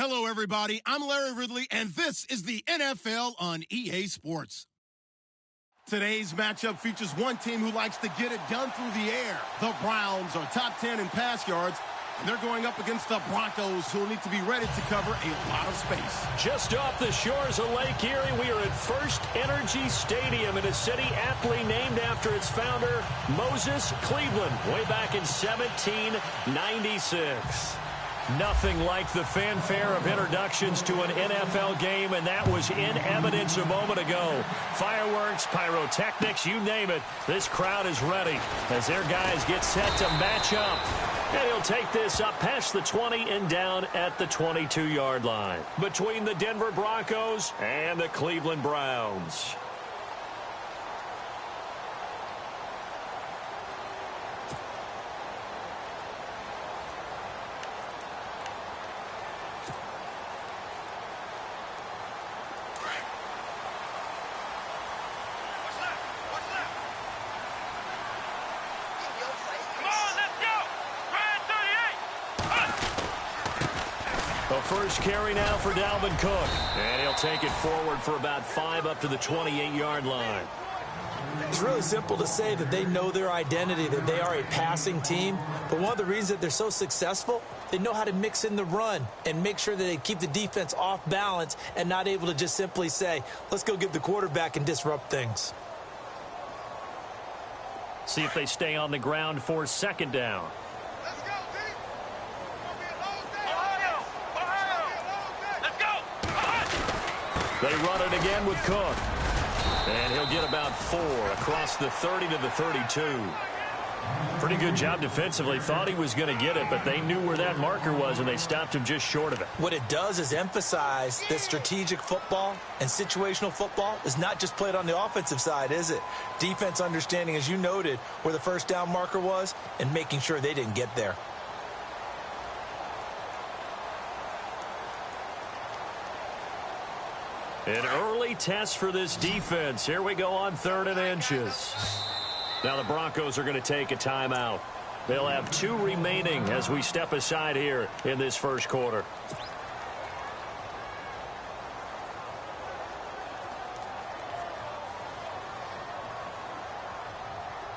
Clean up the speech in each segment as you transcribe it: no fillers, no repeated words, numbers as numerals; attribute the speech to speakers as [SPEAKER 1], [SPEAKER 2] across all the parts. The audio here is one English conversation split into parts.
[SPEAKER 1] Hello, everybody. I'm Larry Ridley, and this is the NFL on EA Sports. Today's matchup features one team who likes to get it done through the air. The Browns are top 10 in pass yards, and they're going up against the Broncos, who will need to be ready to cover a lot of space.
[SPEAKER 2] Just off the shores of Lake Erie, we are at First Energy Stadium in a city aptly named after its founder, Moses Cleveland, way back in 1796. Nothing like the fanfare of introductions to an NFL game, and that was in evidence a moment ago. Fireworks, pyrotechnics, you name it. This crowd is ready as their guys get set to match up. And he'll take this up past the 20 and down at the 22-yard line between the Denver Broncos and the Cleveland Browns. First carry now for Dalvin Cook. And he'll take it forward for about 5 up to the 28-yard line.
[SPEAKER 3] It's really simple to say that they know their identity, that they are a passing team. But one of the reasons that they're so successful, they know how to mix in the run and make sure that they keep the defense off balance and not able to just simply say, let's go get the quarterback and disrupt things.
[SPEAKER 2] See if they stay on the ground for second down. They run it again with Cook. And he'll get about 4 across the 30 to the 32. Pretty good job defensively. Thought he was going to get it, but they knew where that marker was, and they stopped him just short of it.
[SPEAKER 3] What it does is emphasize that strategic football and situational football is not just played on the offensive side, is it? Defense understanding, as you noted, where the first down marker was and making sure they didn't get there.
[SPEAKER 2] An early test for this defense. Here we go on 3rd and inches. Now the Broncos are going to take a timeout. They'll have 2 remaining as we step aside here in this first quarter.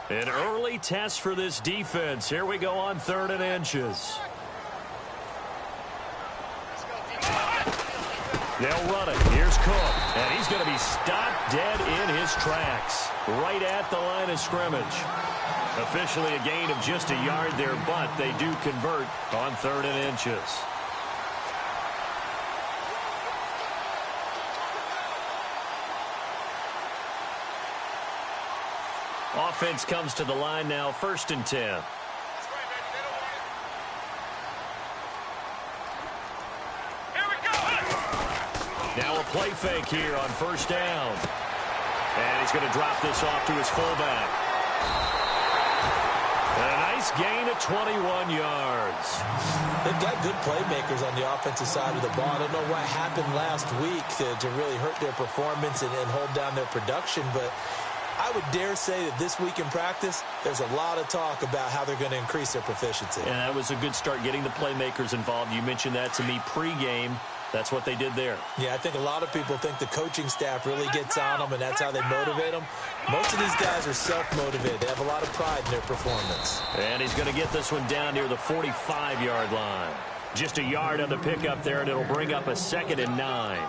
[SPEAKER 2] An early test for this defense. Here we go on 3rd and inches. They'll run it. Here's Cook. And he's going to be stopped dead in his tracks. Right at the line of scrimmage. Officially a gain of just a yard there, but they do convert on 3rd and inches. Offense comes to the line now, 1st and 10. Now a play fake here on 1st down. And he's going to drop this off to his fullback. And a nice gain of 21 yards.
[SPEAKER 3] They've got good playmakers on the offensive side of the ball. I don't know what happened last week to really hurt their performance and hold down their production, but I would dare say that this week in practice, there's a lot of talk about how they're going to increase their proficiency.
[SPEAKER 2] And that was a good start getting the playmakers involved. You mentioned that to me pregame. That's what they did there.
[SPEAKER 3] Yeah, I think a lot of people think the coaching staff really gets on them, and that's how they motivate them. Most of these guys are self-motivated. They have a lot of pride in their performance.
[SPEAKER 2] And he's going to get this one down near the 45-yard line. Just a yard on the pickup there, and it'll bring up a 2nd and 9.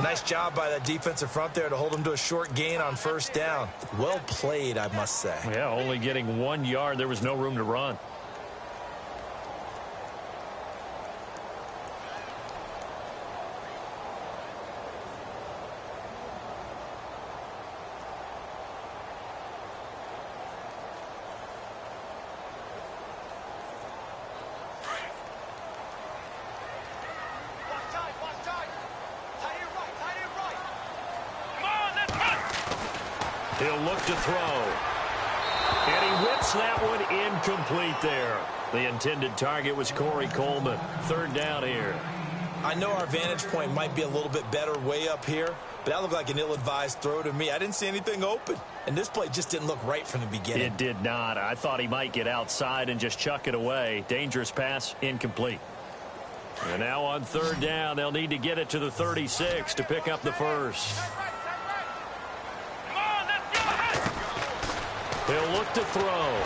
[SPEAKER 3] Nice job by that defensive front there to hold them to a short gain on 1st down. Well played, I must say.
[SPEAKER 2] Yeah, only getting 1 yard. There was no room to run. He'll look to throw. And he whips that one incomplete there. The intended target was Corey Coleman. 3rd down here.
[SPEAKER 3] I know our vantage point might be a little bit better way up here, but that looked like an ill-advised throw to me. I didn't see anything open, and this play just didn't look right from the beginning.
[SPEAKER 2] It did not. I thought he might get outside and just chuck it away. Dangerous pass, incomplete. And now on third down, they'll need to get it to the 36 to pick up the first. He'll look to throw.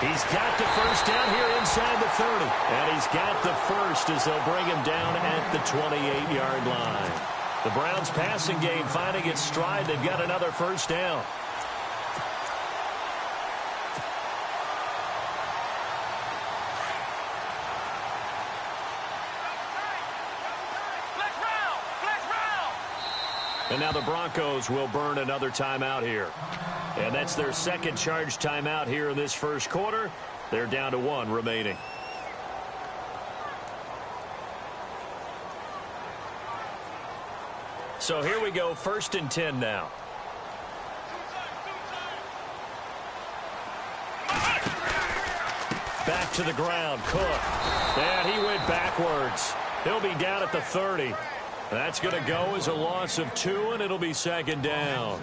[SPEAKER 2] He's got the first down here inside the 30. And he's got the first as they'll bring him down at the 28-yard line. The Browns passing game finding its stride. They've got another first down. And now the Broncos will burn another timeout here. And that's their second charge timeout here in this first quarter. They're down to one remaining. So here we go, 1st and 10 now. Back to the ground, Cook. And he went backwards. He'll be down at the 30. That's going to go as a loss of 2, and it'll be 2nd down.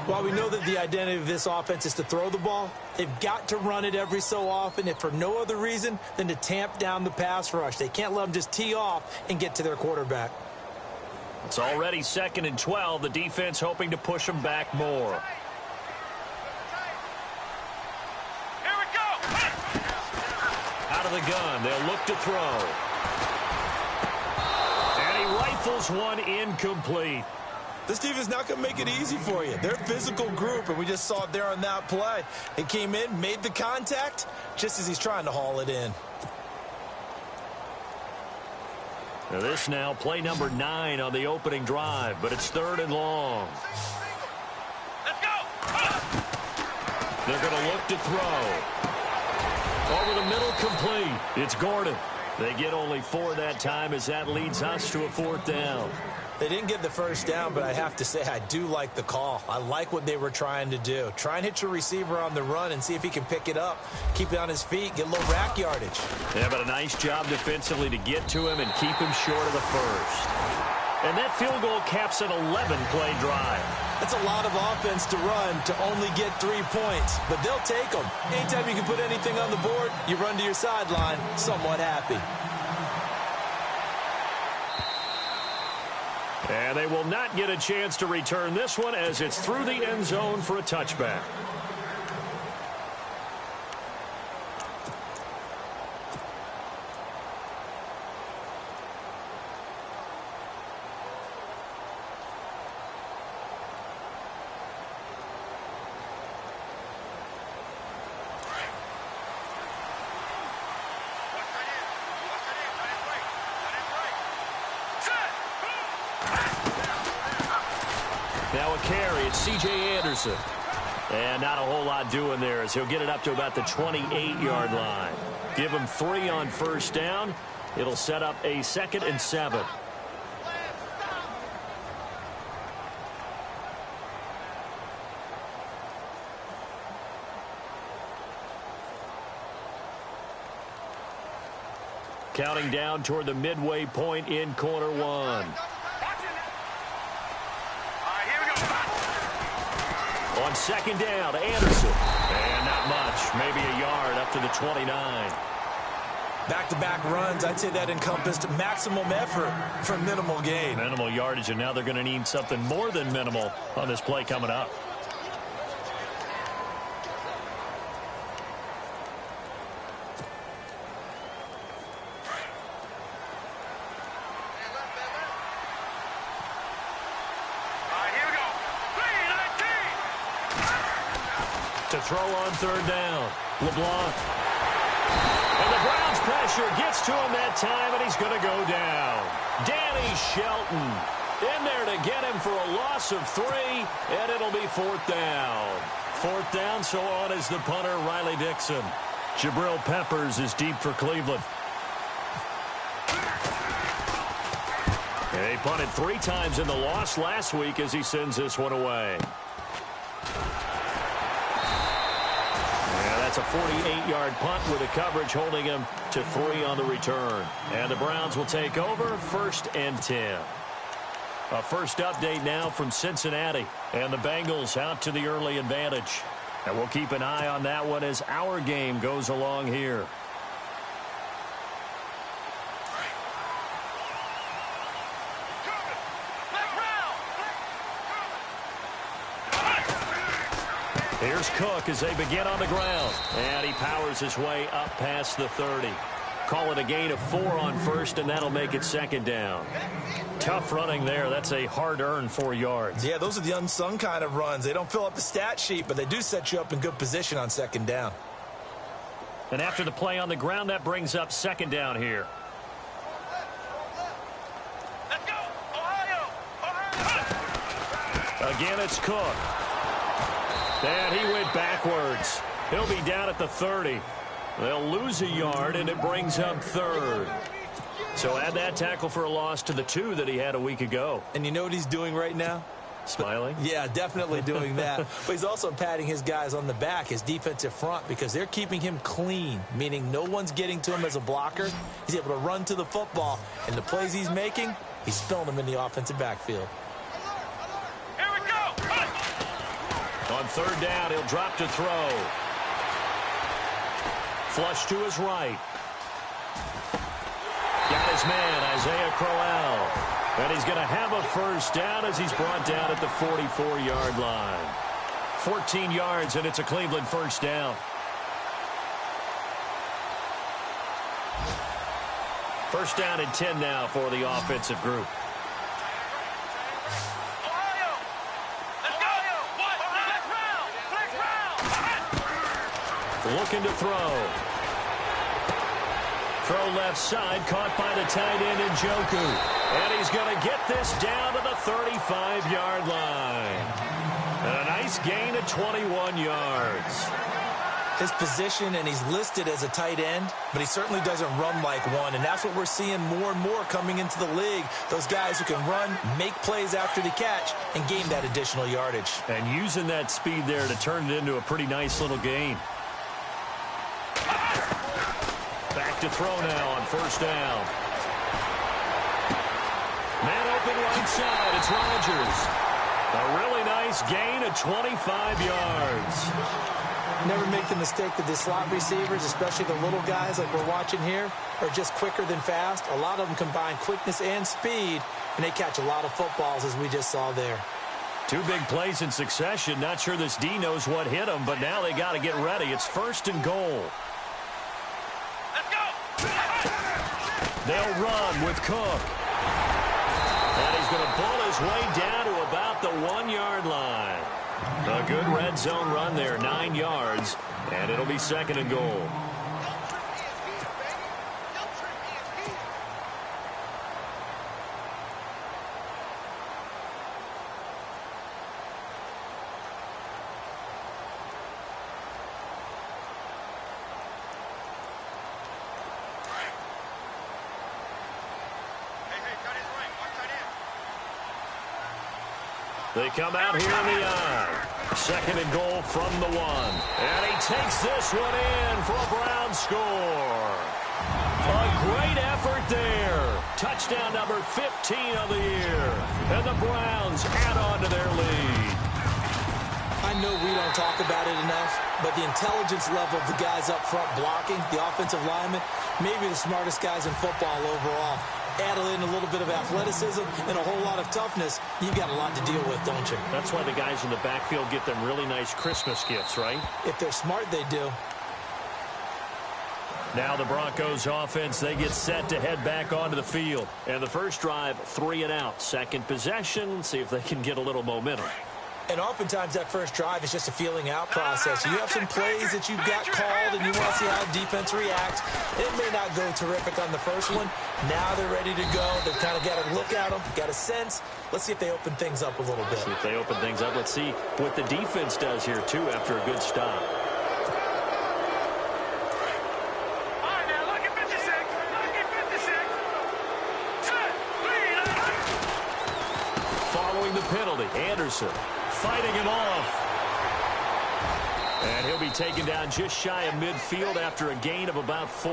[SPEAKER 3] While we know that the identity of this offense is to throw the ball, they've got to run it every so often, if for no other reason than to tamp down the pass rush. They can't let them just tee off and get to their quarterback.
[SPEAKER 2] It's already 2nd and 12. The defense hoping to push them back more.
[SPEAKER 4] Here we go.
[SPEAKER 2] Out of the gun, they'll look to throw. Rifles one incomplete.
[SPEAKER 3] This team is not going to make it easy for you. They're a physical group, and we just saw it there on that play. It came in, made the contact, just as he's trying to haul it in.
[SPEAKER 2] Now this now, play number 9 on the opening drive, but it's 3rd and long.
[SPEAKER 4] Let's go.
[SPEAKER 2] They're going to look to throw. Over the middle, complete. It's Gordon. They get only 4 that time as that leads us to a 4th down.
[SPEAKER 3] They didn't get the first down, but I have to say I do like the call. I like what they were trying to do. Try and hit your receiver on the run and see if he can pick it up, keep it on his feet, get a little rack yardage.
[SPEAKER 2] Yeah, but a nice job defensively to get to him and keep him short of the first. And that field goal caps an 11-play drive.
[SPEAKER 3] That's a lot of offense to run to only get 3 points, but they'll take them. Anytime you can put anything on the board, you run to your sideline somewhat happy.
[SPEAKER 2] And they will not get a chance to return this one as it's through the end zone for a touchback. Now a carry, it's C.J. Anderson. And not a whole lot doing there as he'll get it up to about the 28-yard line. Give him 3 on first down. It'll set up a 2nd and 7. Counting down toward the midway point in quarter 1. On 2nd down, Anderson. And not much. Maybe a yard up to the 29.
[SPEAKER 3] Back-to-back runs, I'd say that encompassed maximum effort for minimal gain.
[SPEAKER 2] Minimal yardage, and now they're going to need something more than minimal on this play coming up. To throw on 3rd down, LeBlanc. And the Browns pressure gets to him that time, and he's going to go down. Danny Shelton in there to get him for a loss of 3, and it'll be 4th down. 4th down, so on is the punter, Riley Dixon. Jabril Peppers is deep for Cleveland. And he punted 3 times in the loss last week as he sends this one away. That's a 48-yard punt with the coverage holding him to 3 on the return. And the Browns will take over 1st and 10. A first update now from Cincinnati. And the Bengals out to the early advantage. And we'll keep an eye on that one as our game goes along here. Here's Cook as they begin on the ground. And he powers his way up past the 30. Call it a gain of 4 on first, and that'll make it second down. Tough running there. That's a hard-earned 4 yards.
[SPEAKER 3] Yeah, those are the unsung kind of runs. They don't fill up the stat sheet, but they do set you up in good position on second down.
[SPEAKER 2] And after the play on the ground, that brings up second down here.
[SPEAKER 4] Let's go! Ohio! Ohio!
[SPEAKER 2] Again, it's Cook. And he went backwards. He'll be down at the 30. They'll lose a yard, and it brings up third. So add that tackle for a loss to the 2 that he had a week ago.
[SPEAKER 3] And you know what he's doing right now?
[SPEAKER 2] Smiling?
[SPEAKER 3] Yeah, definitely doing that. But he's also patting his guys on the back, his defensive front, because they're keeping him clean, meaning no one's getting to him as a blocker. He's able to run to the football, and the plays he's making, he's filling them in the offensive backfield.
[SPEAKER 4] Here we go!
[SPEAKER 2] On third down, he'll drop to throw. Flush to his right. Got his man, Isaiah Crowell. And he's going to have a first down as he's brought down at the 44-yard line. 14 yards, and it's a Cleveland first down. First down and 10 now for the offensive group.
[SPEAKER 4] Ohio! Let's go! What? Flex round!
[SPEAKER 2] Looking to throw. Throw left side, caught by the tight end Njoku. And he's going to get this down to the 35-yard line. And a nice gain of 21 yards.
[SPEAKER 3] His position, and he's listed as a tight end, but he certainly doesn't run like one, and that's what we're seeing more and more coming into the league. Those guys who can run, make plays after the catch, and gain that additional yardage.
[SPEAKER 2] And using that speed there to turn it into a pretty nice little gain. Back to throw now on first down. Man open right side. It's Rodgers. A really nice gain of 25 yards.
[SPEAKER 3] Never make the mistake that the slot receivers, especially the little guys like we're watching here, are just quicker than fast. A lot of them combine quickness and speed, and they catch a lot of footballs, as we just saw there.
[SPEAKER 2] 2 big plays in succession. Not sure this D knows what hit him, but now they got to get ready. It's first and goal. They'll run with Cook. And he's going to pull his way down to about the 1-yard line. A good red zone run there, 9 yards, and it'll be second and goal. They come out here in the eye. Second and goal from the 1. And he takes this one in for a Brown score. A great effort there. Touchdown number 15 of the year. And the Browns add on to their lead.
[SPEAKER 3] I know we don't talk about it enough, but the intelligence level of the guys up front blocking, the offensive linemen, maybe the smartest guys in football overall. Add in a little bit of athleticism and a whole lot of toughness, you've got a lot to deal with, don't you?
[SPEAKER 2] That's why the guys in the backfield get them really nice Christmas gifts, right?
[SPEAKER 3] If they're smart, they do.
[SPEAKER 2] Now the Broncos offense, they get set to head back onto the field. And the first drive, 3 and out. Second possession, see if they can get a little momentum.
[SPEAKER 3] And oftentimes that first drive is just a feeling out process. You have some plays that you've got called and you want to see how defense reacts. It may not go terrific on the first one. Now they're ready to go. They've kind of got to look at them, got a sense. Let's see if they open things up a little bit.
[SPEAKER 2] See if they open things up. Let's see what the defense does here, too, after a good stop.
[SPEAKER 4] All right, now look at 56. Look at 56.
[SPEAKER 2] Following the penalty, Anderson fighting him off. And he'll be taken down just shy of midfield after a gain of about 4.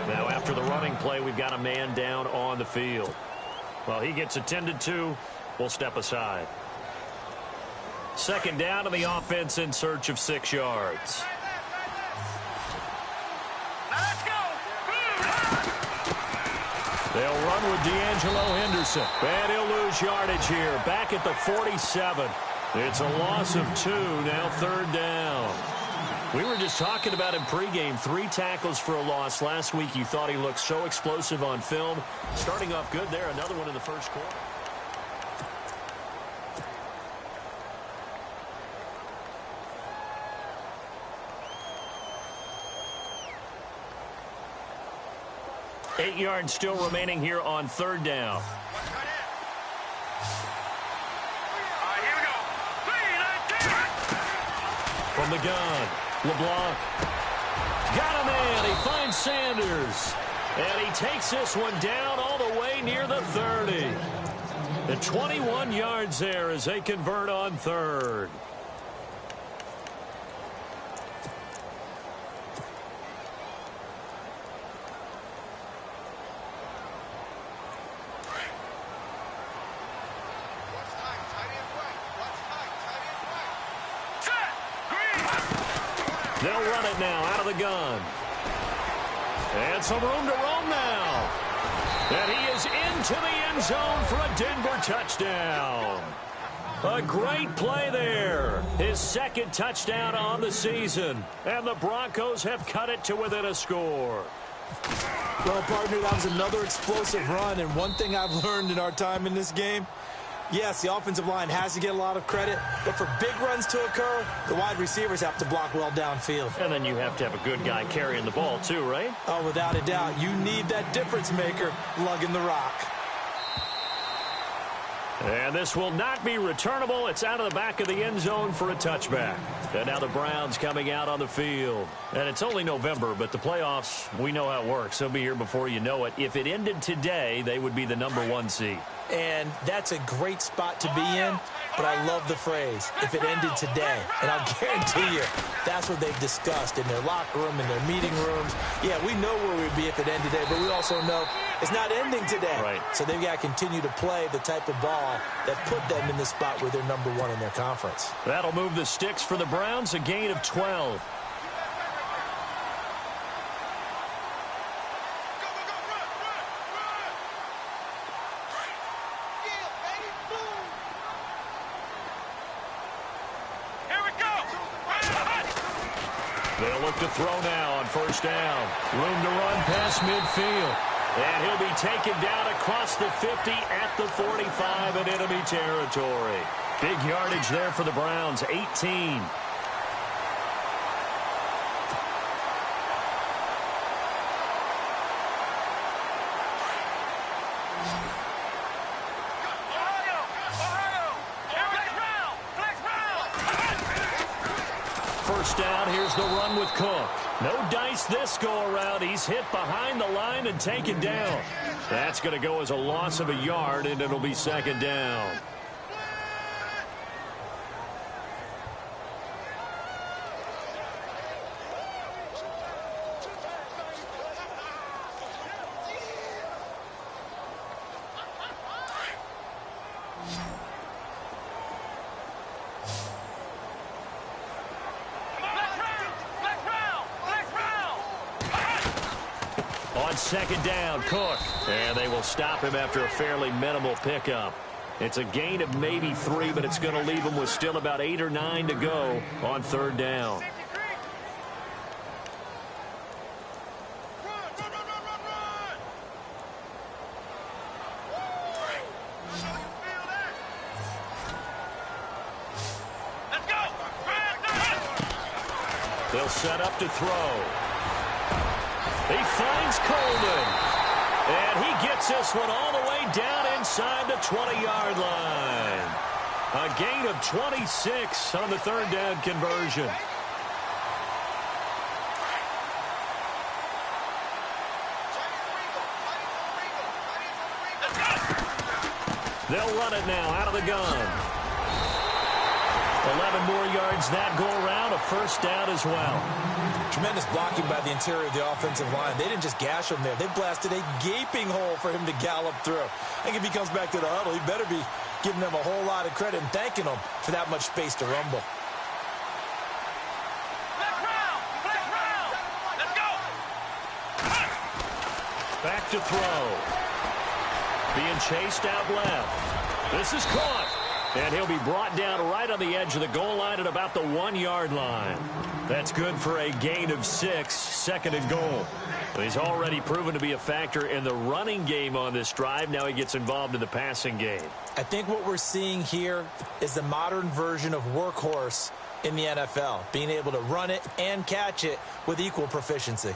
[SPEAKER 2] Now after the running play, we've got a man down on the field. Well, he gets attended to. We'll step aside. Second down to the offense in search of 6 yards.
[SPEAKER 4] Let's go.
[SPEAKER 2] They'll run with D'Angelo Henderson. And he'll lose yardage here. Back at the 47. It's a loss of 2, now third down. We were just talking about him pregame, 3 tackles for a loss. Last week you thought he looked so explosive on film. Starting off good there, another one in the first quarter. Eight yards still remaining here on third down. From the gun, LeBlanc. Got him in. He finds Sanders. And he takes this one down all the way near the 30. The 21 yards there as they convert on third. They'll run it now out of the gun. And some room to roam now. And he is into the end zone for a Denver touchdown. A great play there. His second touchdown on the season. And the Broncos have cut it to within a score.
[SPEAKER 3] Well, partner, that was another explosive run. And one thing I've learned in our time in this game, yes, the offensive line has to get a lot of credit, but for big runs to occur, the wide receivers have to block well downfield.
[SPEAKER 2] And then you have to have a good guy carrying the ball too, right?
[SPEAKER 3] Oh, without a doubt. You need that difference maker lugging the rock.
[SPEAKER 2] And this will not be returnable. It's out of the back of the end zone for a touchback. And now the Browns coming out on the field. And it's only November, but the playoffs, we know how it works. They'll be here before you know it. If it ended today, they would be the #1 seed.
[SPEAKER 3] And that's a great spot to be in, but I love the phrase, if it ended today. And I'll guarantee you, that's what they've discussed in their locker room, in their meeting rooms. Yeah, we know where we'd be if it ended today, but we also know it's not ending today.
[SPEAKER 2] Right.
[SPEAKER 3] So they've got to continue to play the type of ball that put them in the spot where they're #1 in their conference.
[SPEAKER 2] That'll move the sticks for the Browns, a gain of 12. They'll look to throw now on first down. Room to run past midfield. And he'll be taken down across the 50 at the 45 in enemy territory. Big yardage there for the Browns, 18. First down, here's the run with Cook. No dice this go-around. He's hit behind the line and taken down. That's going to go as a loss of a yard, and it'll be second down. On second down, Cook. And they will stop him after a fairly minimal pickup. It's a gain of maybe 3, but it's going to leave him with still about 8 or 9 to go on third down. They'll set up to throw. He finds Coleman. And he gets this one all the way down inside the 20-yard line. A gain of 26 on the third down conversion. They'll run it now out of the gun. 11 more yards that go around, a first down as well.
[SPEAKER 3] Tremendous blocking by the interior of the offensive line. They didn't just gash him there. They blasted a gaping hole for him to gallop through. I think if he comes back to the huddle, he better be giving them a whole lot of credit and thanking them for that much space to rumble.
[SPEAKER 4] Let's go.
[SPEAKER 2] Back to throw. Being chased out left. This is caught. And he'll be brought down right on the edge of the goal line at about the 1-yard line. That's good for a gain of 6, second and goal. He's already proven to be a factor in the running game on this drive. Now he gets involved in the passing game.
[SPEAKER 3] I think what we're seeing here is the modern version of workhorse in the NFL, being able to run it and catch it with equal proficiency.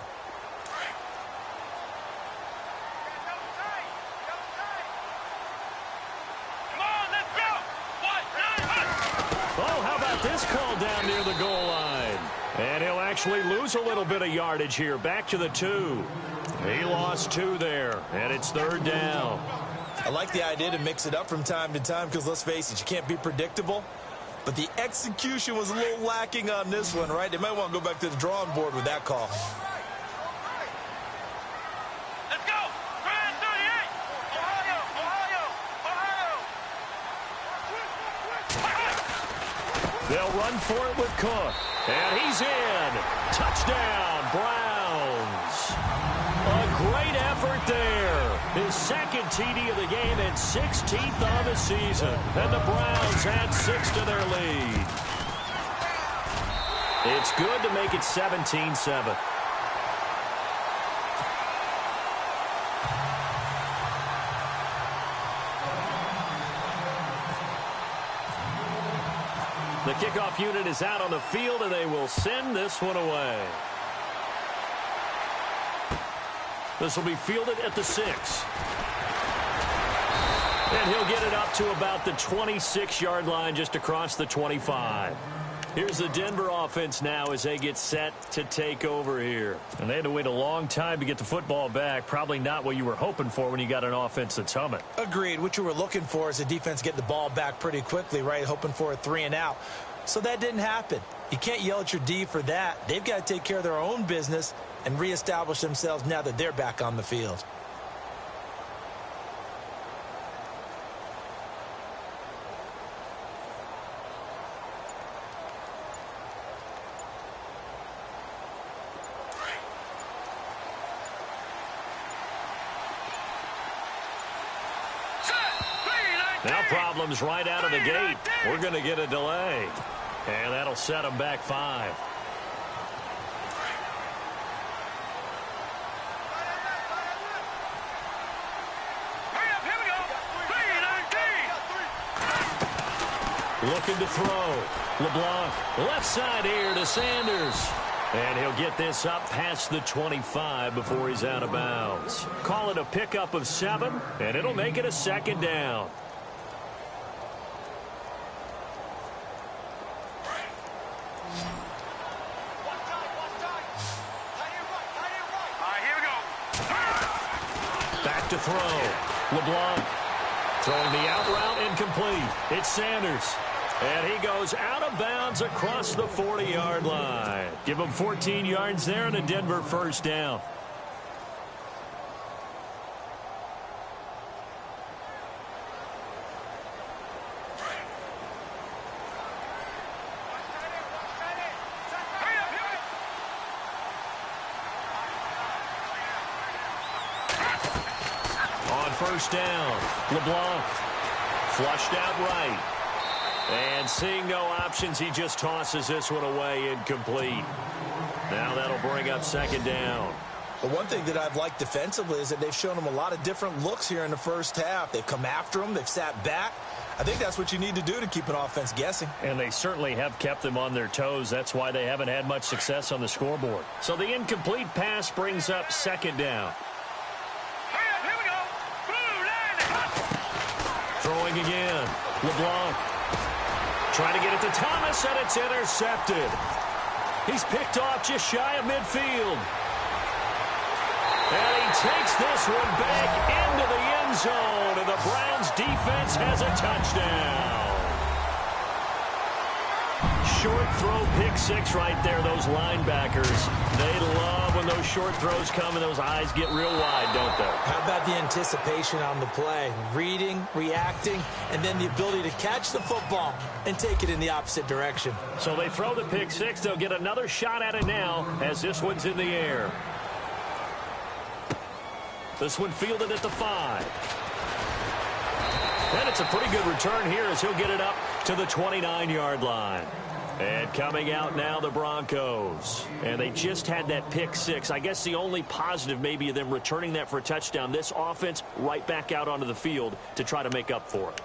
[SPEAKER 2] This call down near the goal line. And he'll actually lose a little bit of yardage here. Back to the 2. He lost 2 there, and it's 3rd down.
[SPEAKER 3] I like the idea to mix it up from time to time because, let's face it, you can't be predictable. But the execution was a little lacking on this one, right? They might want to go back to the drawing board with that call.
[SPEAKER 4] Let's go! 38! Ohio!
[SPEAKER 2] They'll run for it with Cook. And he's in. Touchdown, Browns. A great effort there. His second TD of the game and 16th on the season. And the Browns add 6 to their lead. It's good to make it 17-7. The kickoff unit is out on the field, and they will send this one away. This will be fielded at the 6. And he'll get it up to about the 26-yard line, just across the 25. Here's the Denver offense now as they get set to take over here. And they had to wait a long time to get the football back. Probably not what you were hoping for when you got an offense that's humming.
[SPEAKER 3] Agreed. What you were looking for is the defense get the ball back pretty quickly, right? Hoping for a 3-and-out. So that didn't happen. You can't yell at your D for that. They've got to take care of their own business and reestablish themselves now that they're back on the field.
[SPEAKER 2] Now problems right out of the gate. We're going to get a delay. And that'll set them back 5. Looking to throw. LeBlanc, left side here to Sanders. And he'll get this up past the 25 before he's out of bounds. Call it a pickup of 7, and it'll make it a 2nd down. Back to throw. LeBlanc throwing the out route incomplete. It's Sanders. And he goes out of bounds across the 40-yard line. Give him 14 yards there and a Denver 1st down. On 1st down, LeBlanc flushed out right. And seeing no options, he just tosses this one away incomplete. Now that'll bring up 2nd down.
[SPEAKER 3] But one thing that I've liked defensively is that they've shown him a lot of different looks here in the first half. They've come after him. They've sat back. I think that's what you need to do to keep an offense guessing.
[SPEAKER 2] And they certainly have kept them on their toes. That's why they haven't had much success on the scoreboard. So the incomplete pass brings up 2nd down.
[SPEAKER 4] Here we go. Blue line.
[SPEAKER 2] Throwing again. LeBlanc trying to get it to Thomas, and it's intercepted. He's picked off just shy of midfield. And he takes this one back into the end zone, and the Browns defense has a touchdown. Short throw, pick 6 right there, those linebackers. They love when those short throws come and those eyes get real wide, don't they?
[SPEAKER 3] How about the anticipation on the play? Reading, reacting, and then the ability to catch the football and take it in the opposite direction.
[SPEAKER 2] So they throw the pick 6. They'll get another shot at it now as this one's in the air. This one fielded at the 5. And it's a pretty good return here as he'll get it up to the 29-yard line. And coming out now, the Broncos. And they just had that pick six. I guess the only positive maybe of them returning that for a touchdown. This offense right back out onto the field to try to make up for it.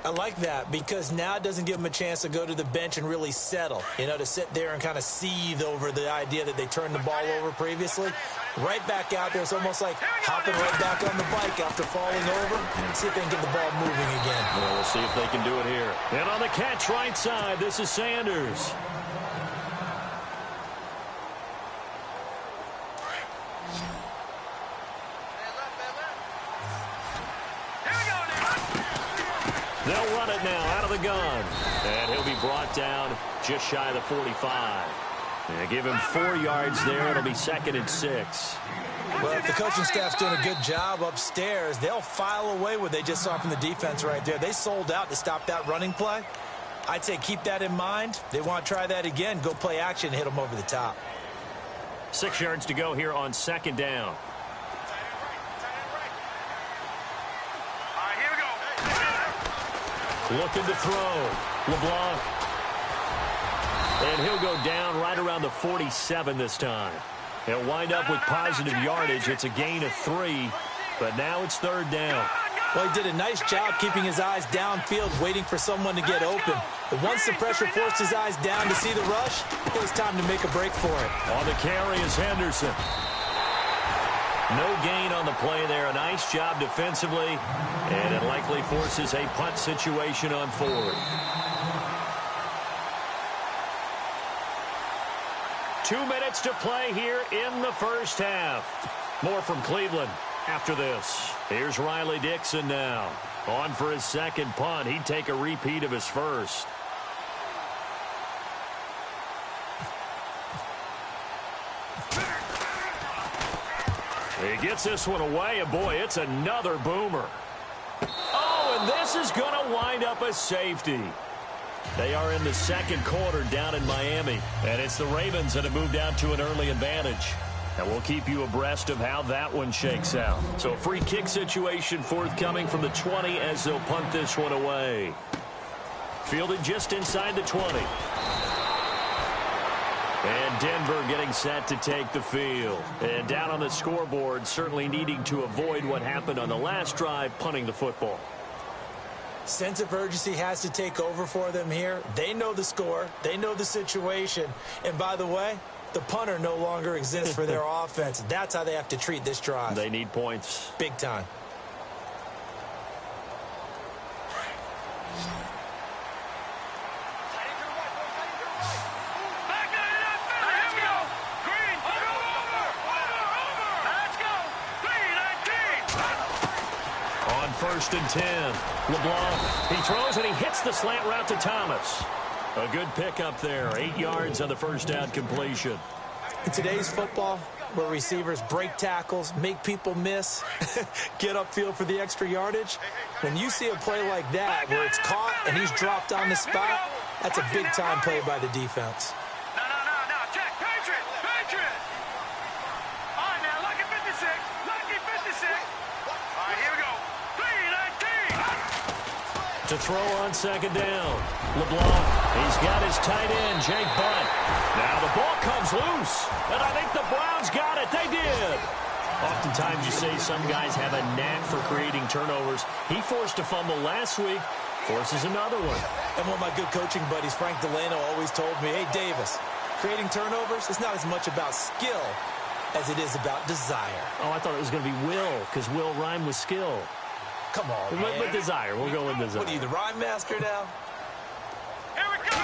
[SPEAKER 3] I like that because now it doesn't give them a chance to go to the bench and really settle, to sit there and kind of seethe over the idea that they turned the ball over previously. Right back out there, it's almost like hopping right back on the bike after falling over and see if they can get the ball moving again.
[SPEAKER 2] Well, we'll see if they can do it here. And on the catch right side, this is Sanders. They'll run it now out of the gun. And he'll be brought down just shy of the 45. And give him 4 yards there. It'll be 2nd and 6.
[SPEAKER 3] Well, if the coaching staff's doing a good job upstairs, they'll file away what they just saw from the defense right there. They sold out to stop that running play. I'd say keep that in mind. They want to try that again. Go play action and hit them over the top.
[SPEAKER 2] 6 yards to go here on 2nd down. Looking to throw. LeBlanc. And he'll go down right around the 47 this time. He'll wind up with positive yardage. It's a gain of 3, but now it's 3rd down.
[SPEAKER 3] Well, he did a nice job keeping his eyes downfield, waiting for someone to get open. But once the pressure forced his eyes down to see the rush, it was time to make a break for it.
[SPEAKER 2] On the carry is Henderson. No gain on the play there. A nice job defensively, and it likely forces a punt situation on 4th. 2 minutes to play here in the first half. More from Cleveland after this. Here's Riley Dixon now. On for his 2nd punt. He'd take a repeat of his first. He gets this one away, and boy, it's another boomer. Oh, and this is going to wind up a safety. They are in the 2nd quarter down in Miami, and it's the Ravens that have moved out to an early advantage. And we'll keep you abreast of how that one shakes out. So a free kick situation forthcoming from the 20 as they'll punt this one away. Fielded just inside the 20. And Denver getting set to take the field. And down on the scoreboard, certainly needing to avoid what happened on the last drive, punting the football.
[SPEAKER 3] Sense of urgency has to take over for them here. They know the score. They know the situation. And by the way, the punter no longer exists for their offense. That's how they have to treat this drive.
[SPEAKER 2] They need points.
[SPEAKER 3] Big time.
[SPEAKER 2] On 1st and 10, LeBlanc, he throws and he hits the slant route to Thomas. A good pickup there, 8 yards on the first down completion.
[SPEAKER 3] In today's football, where receivers break tackles, make people miss, get upfield for the extra yardage, when you see a play like that where it's caught and he's dropped on the spot, that's a big-time play by the defense.
[SPEAKER 4] No, check, Patriot! All right, now, lucky 56. All right, here we go. 3-19.
[SPEAKER 2] To throw on 2nd down, LeBlanc, he's got his tight end, Jake Butt. Now the ball comes loose, and I think the Browns got it. They did. Oftentimes you say some guys have a knack for creating turnovers. He forced a fumble last week, forces another one.
[SPEAKER 3] And one of my good coaching buddies, Frank Delano, always told me, hey, Davis, creating turnovers is not as much about skill as it is about desire.
[SPEAKER 2] Oh, I thought it was going to be will, because will rhyme with skill.
[SPEAKER 3] Come on, man.
[SPEAKER 2] With desire. We'll go with desire.
[SPEAKER 3] What are you, the rhyme master now?
[SPEAKER 4] Here we go.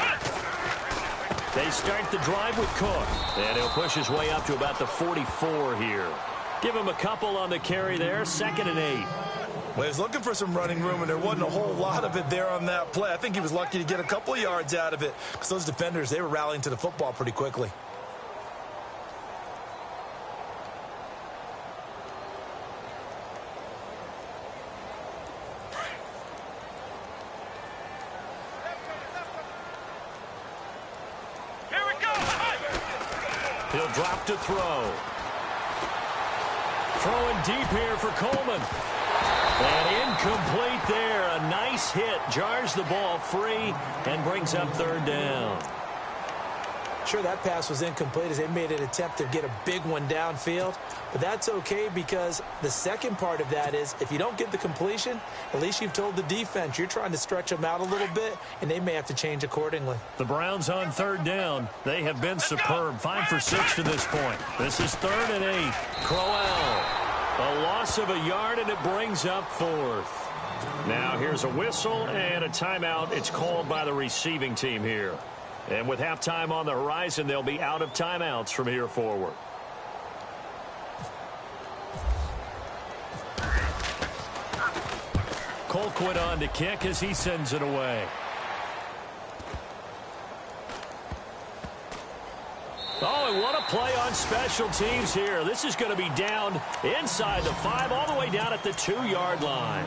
[SPEAKER 2] They start the drive with Cook. And he'll push his way up to about the 44 here. Give him a couple on the carry there. 2nd and 8.
[SPEAKER 3] Well, he was looking for some running room, and there wasn't a whole lot of it there on that play. I think he was lucky to get a couple of yards out of it because those defenders, they were rallying to the football pretty quickly.
[SPEAKER 2] He'll drop to throw. Throwing deep here for Coleman. And incomplete there. A nice hit. Jars the ball free and brings up third down.
[SPEAKER 3] Sure, that pass was incomplete as they made an attempt to get a big one downfield. But that's okay because the second part of that is if you don't get the completion, at least you've told the defense you're trying to stretch them out a little bit, and they may have to change accordingly.
[SPEAKER 2] The Browns on third down. They have been superb. 5 for 6 to this point. This is 3rd and 8. Crowell. A loss of a yard, and it brings up 4th. Now here's a whistle and a timeout. It's called by the receiving team here. And with halftime on the horizon, they'll be out of timeouts from here forward. Colquitt on to kick as he sends it away. Oh, and what a play on special teams here. This is going to be down inside the 5, all the way down at the 2-yard line.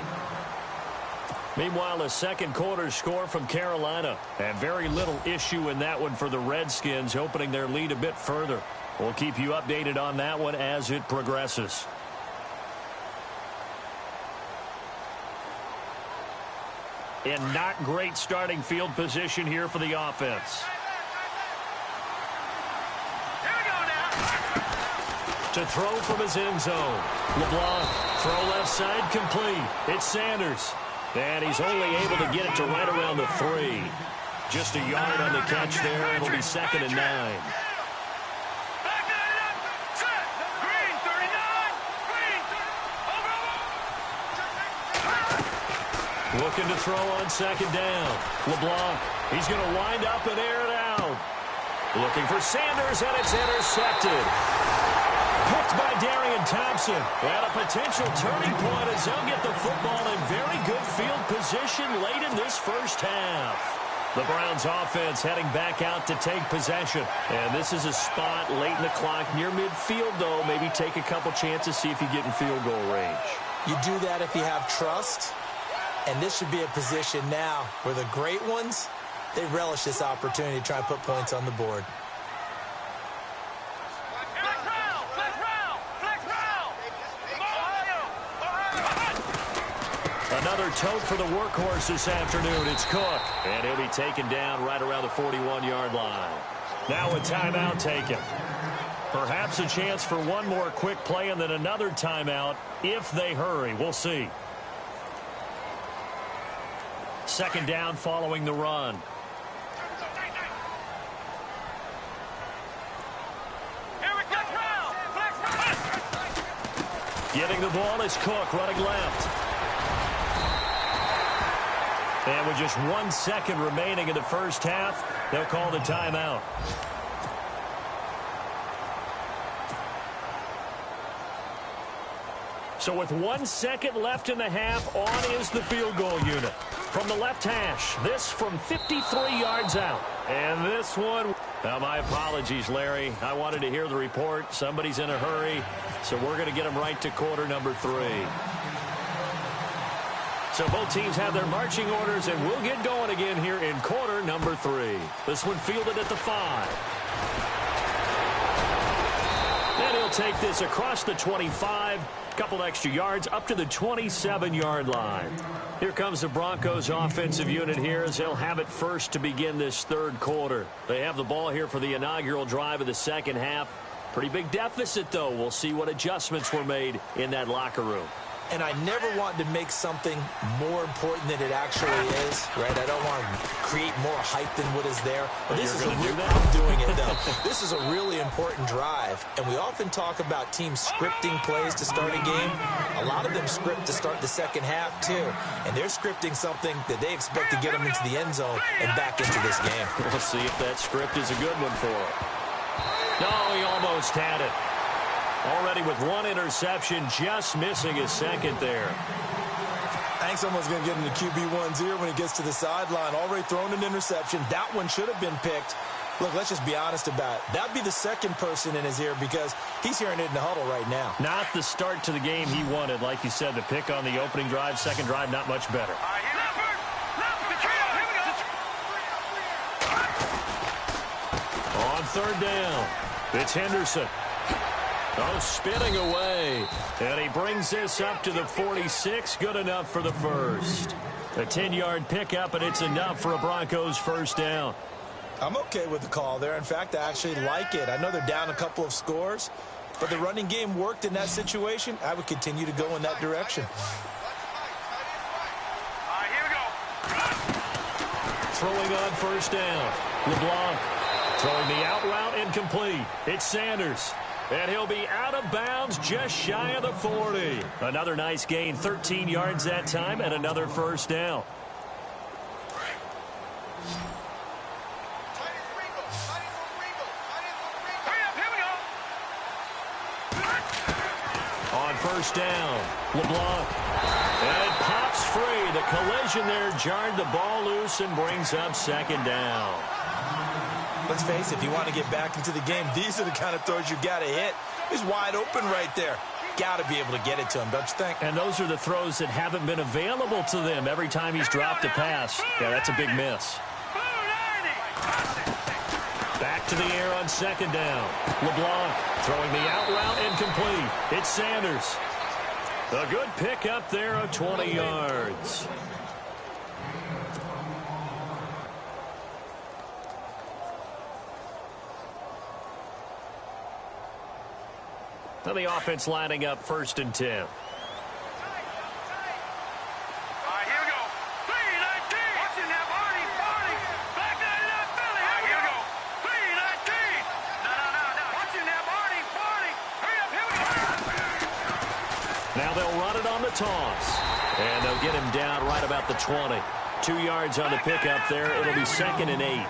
[SPEAKER 2] Meanwhile, a second quarter score from Carolina. And very little issue in that one for the Redskins, opening their lead a bit further. We'll keep you updated on that one as it progresses. And not great starting field position here for the offense.
[SPEAKER 4] Here we go now.
[SPEAKER 2] To throw from his end zone. LeBlanc, throw left side complete. It's Sanders. And he's only able to get it to right around the 3. Just a yard on the catch there. It'll be 2nd and 9.
[SPEAKER 4] Back it up. Set. Green 39. Green. Over.
[SPEAKER 2] Looking to throw on 2nd down. LeBlanc, he's going to wind up and air it out. Looking for Sanders, and it's intercepted. Picked by Darian Thompson. And a potential turning point as they'll get the football in very good field position late in this first half. The Browns offense heading back out to take possession. And this is a spot late in the clock near midfield, though. Maybe take a couple chances, see if you get in field goal range.
[SPEAKER 3] You do that if you have trust. And this should be a position now where the great ones, they relish this opportunity to try and put points on the board.
[SPEAKER 2] Another tote for the workhorse this afternoon. It's Cook. And he'll be taken down right around the 41-yard line. Now a timeout taken. Perhaps a chance for one more quick play and then another timeout if they hurry. We'll see. 2nd down following the run. Getting the ball is Cook running left. And with just 1 second remaining in the first half, they'll call the timeout. So with 1 second left in the half, on is the field goal unit. From the left hash, this from 53 yards out. And this one, now my apologies, Larry. I wanted to hear the report. Somebody's in a hurry, so we're going to get them right to quarter number 3. So both teams have their marching orders, and we'll get going again here in quarter number 3. This one fielded at the 5. And he'll take this across the 25, couple extra yards up to the 27-yard line. Here comes the Broncos offensive unit here as they'll have it first to begin this third quarter. They have the ball here for the inaugural drive of the second half. Pretty big deficit, though. We'll see what adjustments were made in that locker room.
[SPEAKER 3] And I never want to make something more important than it actually is, right? I don't want to create more hype than what is there. But this is I'm doing it, though. This is a really important drive. And we often talk about teams scripting plays to start a game. A lot of them script to start the second half, too. And they're scripting something that they expect to get them into the end zone and back into this game.
[SPEAKER 2] We'll see if that script is a good one for him. No, he almost had it. Already with 1 interception, just missing his second there.
[SPEAKER 3] I think someone's going to get him to QB1-0 when he gets to the sideline. Already thrown an interception. That one should have been picked. Look, let's just be honest about it. That'd be the second person in his ear because he's hearing it in the huddle right now.
[SPEAKER 2] Not the start to the game he wanted. Like you said, the pick on the opening drive, second drive, not much better. On third down, it's Henderson. Oh, spinning away. And he brings this up to the 46. Good enough for the first. A 10-yard pickup, and it's enough for a Broncos first down.
[SPEAKER 3] I'm okay with the call there. In fact, I actually like it. I know they're down a couple of scores, but the running game worked in that situation. I would continue to go in that direction.
[SPEAKER 4] All right, here we go.
[SPEAKER 2] Throwing on first down. LeBlanc throwing the out route incomplete. It's Sanders. And he'll be out of bounds just shy of the 40. Another nice gain, 13 yards that time, and another first down. On first down, LeBlanc. And it pops free. The collision there jarred the ball loose and brings up second down.
[SPEAKER 3] Let's face it, if you want to get back into the game, these are the kind of throws you got to hit. He's wide open right there. Got to be able to get it to him, don't you think?
[SPEAKER 2] And those are the throws that haven't been available to them every time he's dropped a pass. Yeah, that's a big miss. Back to the air on second down. LeBlanc throwing the out route incomplete. It's Sanders. A good pick up there of 20 yards. Now the offense lining up 1st and 10.
[SPEAKER 4] All right, here we go. 3-19. Watching that Barney. Back to that Philly. All right, here we go. 3-19. No. Watching that Barney. Hurry up, here we go.
[SPEAKER 2] Now they'll run it on the toss. And they'll get him down right about the 20. 2 yards on the pickup there. It'll be 2nd and 8.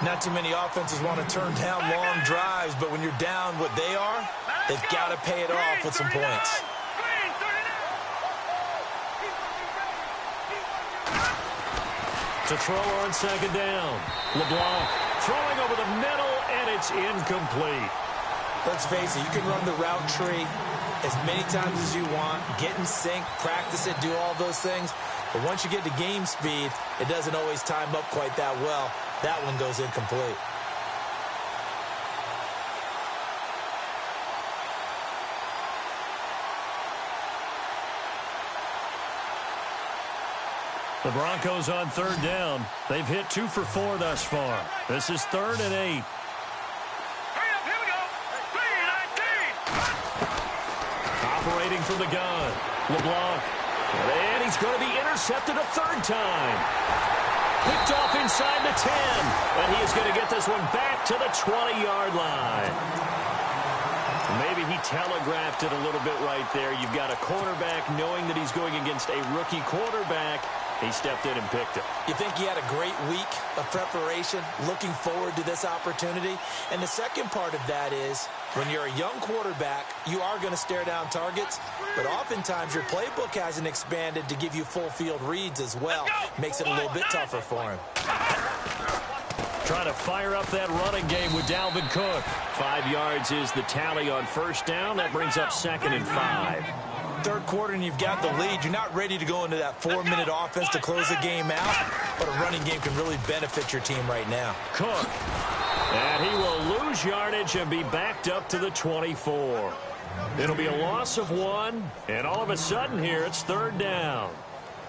[SPEAKER 3] Not too many offenses want to turn down long drives, but when you're down what they are, they've got to pay it off with some points.
[SPEAKER 2] To throw on second down. LeBlanc throwing over the middle, and it's incomplete.
[SPEAKER 3] Let's face it, you can run the route tree as many times as you want, get in sync, practice it, do all those things. But once you get to game speed, it doesn't always time up quite that well. That one goes incomplete.
[SPEAKER 2] The Broncos on 3rd down. They've hit 2 for 4 thus far. This is 3rd and 8.
[SPEAKER 4] Hurry up, here we go. 3-19.
[SPEAKER 2] Operating from the gun. LeBlanc. And he's going to be intercepted a 3rd time. Picked off inside the 10. And he is going to get this one back to the 20-yard line. Maybe he telegraphed it a little bit right there. You've got a quarterback knowing that he's going against a rookie quarterback. He stepped in and picked it.
[SPEAKER 3] You think he had a great week of preparation, looking forward to this opportunity? And the second part of that is, when you're a young quarterback, you are going to stare down targets, but oftentimes your playbook hasn't expanded to give you full field reads as well. Makes it a little bit tougher for him.
[SPEAKER 2] Trying to fire up that running game with Dalvin Cook. 5 yards is the tally on first down. That brings up 2nd and 5.
[SPEAKER 3] Third quarter and you've got the lead. You're not ready to go into that 4-minute offense to close the game out, but a running game can really benefit your team right now.
[SPEAKER 2] Cook. And he will lose yardage and be backed up to the 24. It'll be a loss of 1, and all of a sudden here it's 3rd down.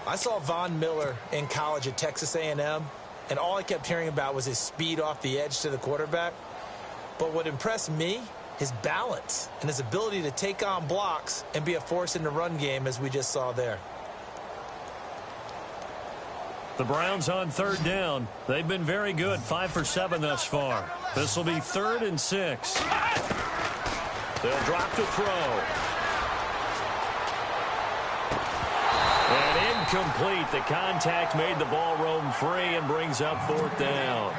[SPEAKER 3] I saw Von Miller in college at Texas A&M, and all I kept hearing about was his speed off the edge to the quarterback. But what impressed me, his balance and his ability to take on blocks and be a force in the run game, as we just saw there.
[SPEAKER 2] The Browns on 3rd down. They've been very good, 5 for 7 thus far. This will be 3rd and 6. They'll drop to throw. And incomplete. The contact made the ball roam free and brings up 4th down.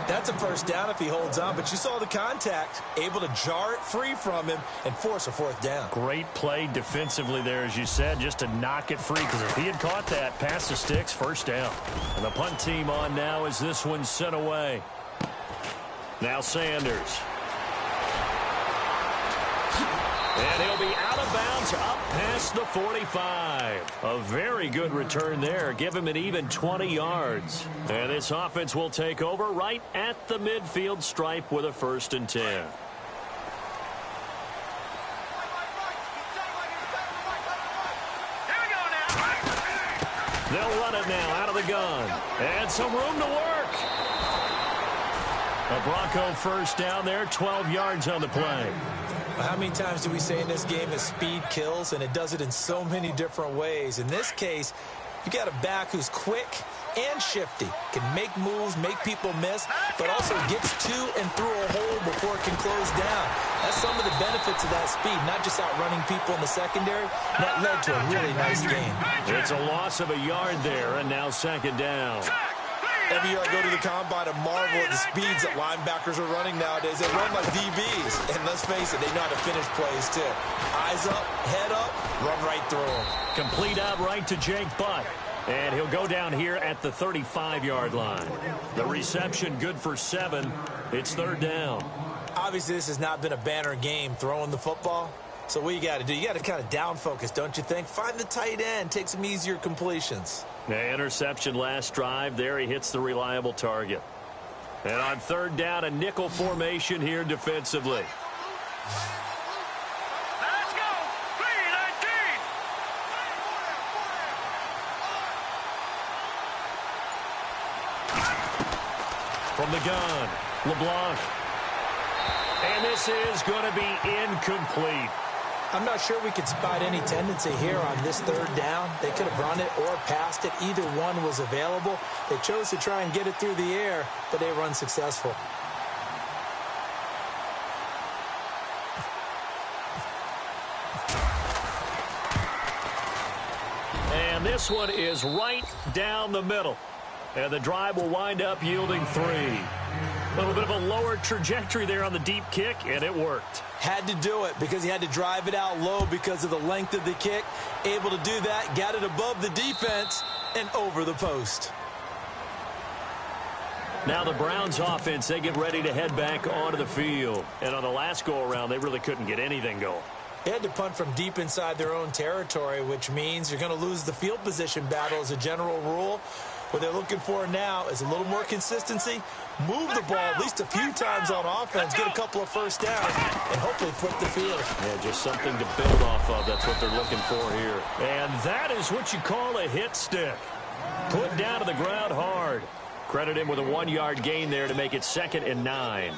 [SPEAKER 3] That's a first down if he holds on, but you saw the contact, able to jar it free from him and force a 4th down.
[SPEAKER 2] Great play defensively there, as you said, just to knock it free, because if he had caught that, past the sticks, first down. And the punt team on now as this one's sent away. Now Sanders. And he'll be out of bounds up past the 45. A very good return there. Give him an even 20 yards. And this offense will take over right at the midfield stripe with a 1st and 10. They'll run it now out of the gun. And some room to work. A Bronco first down there, 12 yards on the play.
[SPEAKER 3] How many times do we say in this game that speed kills, and it does it in so many different ways? In this case, you got a back who's quick and shifty, can make moves, make people miss, but also gets to and through a hole before it can close down. That's some of the benefits of that speed, not just outrunning people in the secondary. That led to a really nice gain.
[SPEAKER 2] It's a loss of a yard there, and now second down.
[SPEAKER 5] Every year I go to the combine and marvel at the speeds that linebackers are running nowadays. They run like DBs. And let's face it, they know how to finish plays too. Eyes up, head up, run right through them.
[SPEAKER 2] Complete out right to Jake Butt. And he'll go down here at the 35-yard line. The reception good for 7. It's third down.
[SPEAKER 3] Obviously, this has not been a banner game throwing the football. So what you got to do, you got to kind of down focus, don't you think? Find the tight end, take some easier completions.
[SPEAKER 2] The interception last drive. There he hits the reliable target. And on third down, a nickel formation here defensively.
[SPEAKER 4] Let's go. 3-19.
[SPEAKER 2] From the gun, LeBlanc. And this is going to be incomplete.
[SPEAKER 3] I'm not sure we could spot any tendency here on this third down. They could have run it or passed it. Either one was available. They chose to try and get it through the air, but they were unsuccessful.
[SPEAKER 2] And this one is right down the middle. And the drive will wind up yielding 3. A little bit of a lower trajectory there on the deep kick, and it worked.
[SPEAKER 3] Had to do it because he had to drive it out low because of the length of the kick. Able to do that, got it above the defense and over the post.
[SPEAKER 2] Now the Browns offense, they get ready to head back onto the field. And on the last go-around, they really couldn't get anything going.
[SPEAKER 3] They had to punt from deep inside their own territory, which means you're going to lose the field position battle as a general rule. What they're looking for now is a little more consistency, move the ball at least a few times on offense, get a couple of first downs, and hopefully flip the field.
[SPEAKER 2] Yeah, just something to build off of. That's what they're looking for here. And that is what you call a hit stick. Put down to the ground hard. Credit him with a 1-yard gain there to make it 2nd and 9.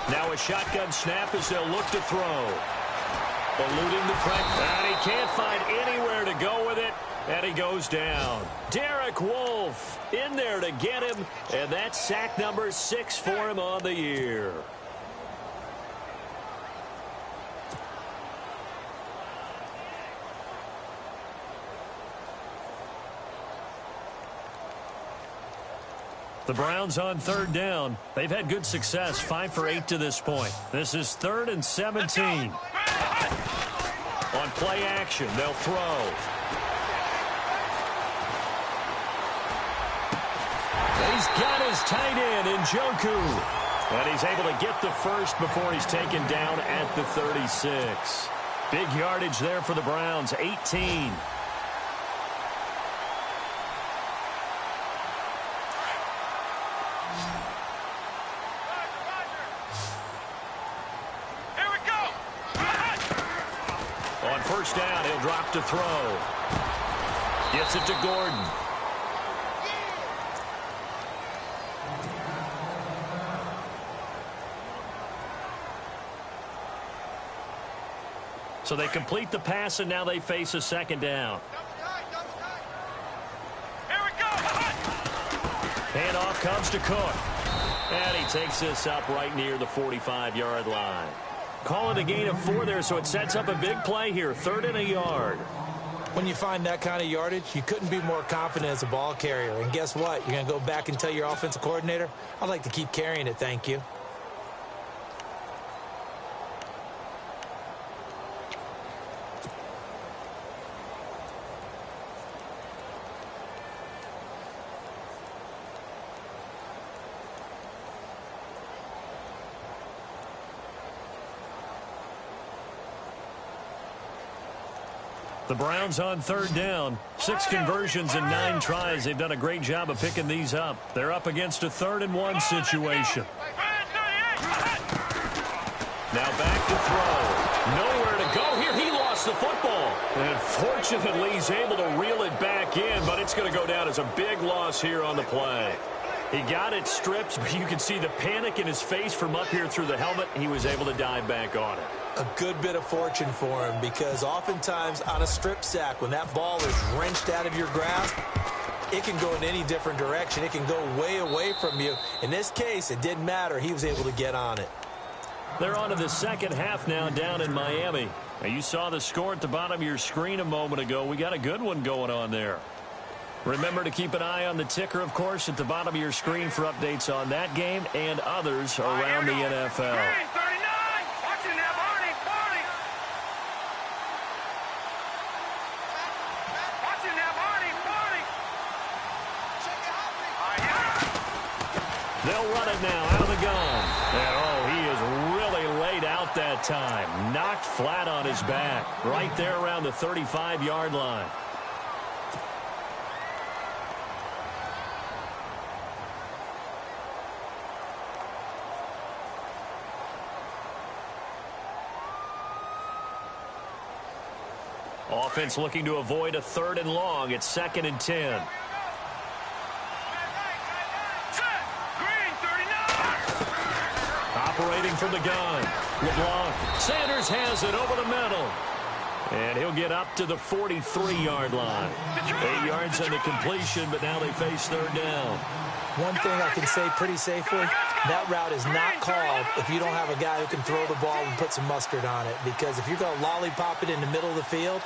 [SPEAKER 2] Now a shotgun snap as they'll look to throw. Eluding the pressure. And he can't find anywhere to go with it. And he goes down. Derek Wolfe in there to get him. And that's sack number 6 for him on the year. The Browns on third down. They've had good success, 5 for 8 to this point. This is 3rd and 17. On play action, they'll throw. He's got his tight end in Njoku. And he's able to get the first before he's taken down at the 36. Big yardage there for the Browns, 18. First down, he'll drop to throw. Gets it to Gordon. So they complete the pass, and now they face a 2nd down.
[SPEAKER 4] Here we go.
[SPEAKER 2] Handoff comes to Cook. And he takes this up right near the 45-yard line. Call it a gain of 4 there, so it sets up a big play here. 3rd and a yard.
[SPEAKER 3] When you find that kind of yardage, you couldn't be more confident as a ball carrier. And guess what? You're going to go back and tell your offensive coordinator, I'd like to keep carrying it, thank you.
[SPEAKER 2] The Browns on third down. 6 conversions and 9 tries. They've done a great job of picking these up. They're up against a 3rd and 1 situation. Now back to throw. Nowhere to go here. He lost the football. And fortunately, he's able to reel it back in, but it's going to go down as a big loss here on the play. He got it stripped, but you can see the panic in his face from up here through the helmet. He was able to dive back on it.
[SPEAKER 3] A good bit of fortune for him, because oftentimes on a strip sack, when that ball is wrenched out of your grasp, it can go in any different direction. It can go way away from you. In this case, it didn't matter. He was able to get on it.
[SPEAKER 2] They're on to the second half now down in Miami. Now, you saw the score at the bottom of your screen a moment ago. We got a good one going on there. Remember to keep an eye on the ticker, of course, at the bottom of your screen for updates on that game and others around the NFL. They'll run it now out of the gun. And, oh, he is really laid out that time. Knocked flat on his back. Right there around the 35-yard line. Offense looking to avoid a 3rd and long. It's 2nd and 10. Operating from the gun. LeBlanc. Sanders has it over the middle. And he'll get up to the 43-yard line. 8 yards on the completion, but now they face 3rd down.
[SPEAKER 3] One thing I can say pretty safely, that route is not called if you don't have a guy who can throw the ball and put some mustard on it. Because if you're going to lollipop it in the middle of the field,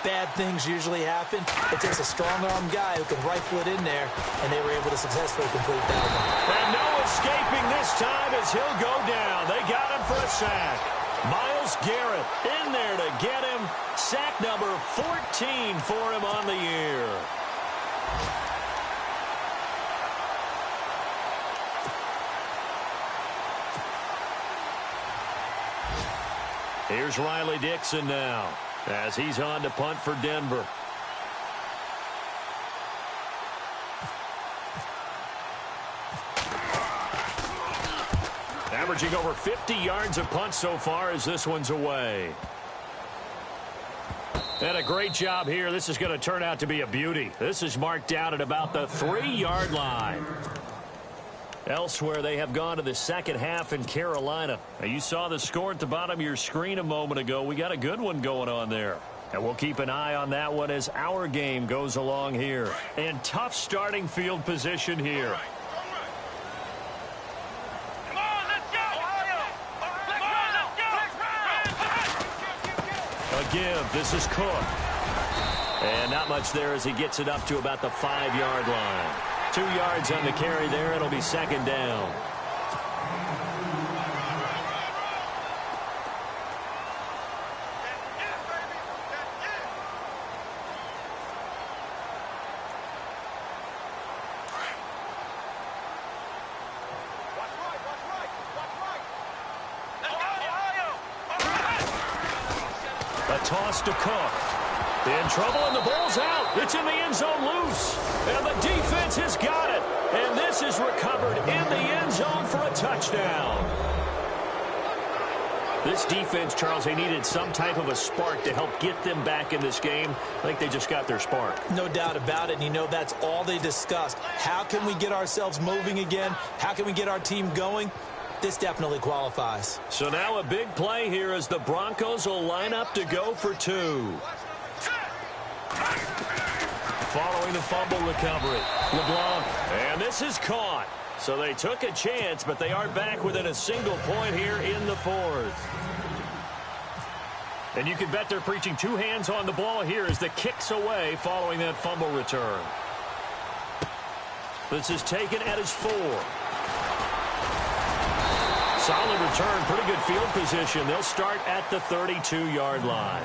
[SPEAKER 3] bad things usually happen. It takes a strong-arm guy who can rifle it in there, and they were able to successfully complete that one.
[SPEAKER 2] And no escaping this time as he'll go down. They got him for a sack. Myles Garrett in there to get him. Sack number 14 for him on the year. Here's Riley Dixon now as he's on to punt for Denver. Averaging over 50 yards a punt so far as this one's away. And a great job here. This is going to turn out to be a beauty. This is marked down at about the 3-yard line. Elsewhere, they have gone to the second half in Carolina. Now, you saw the score at the bottom of your screen a moment ago. We got a good one going on there. And we'll keep an eye on that one as our game goes along here. And tough starting field position here. A give. This is Cook. And not much there as he gets it up to about the 5-yard line. 2 yards on the carry there. It'll be 2nd down. A toss to Cook. In trouble, and the ball's out. It's in the end zone loose. And the defense has got it. And this is recovered in the end zone for a touchdown. This defense, Charles, they needed some type of a spark to help get them back in this game. I think they just got their spark. No doubt about it. And you know, that's all they discussed. How can we get ourselves moving again? How can we get our team going? This definitely qualifies. So now a big play here as the Broncos will line up to go for 2. Following the fumble recovery, LeBlanc. And this is caught. So they took a chance, but they are back within a single point here in the 4th. And you can bet they're preaching 2 hands on the ball here as the kick's away following that fumble return. This is taken at his 4. Solid return, pretty good field position. They'll start at the 32-yard line.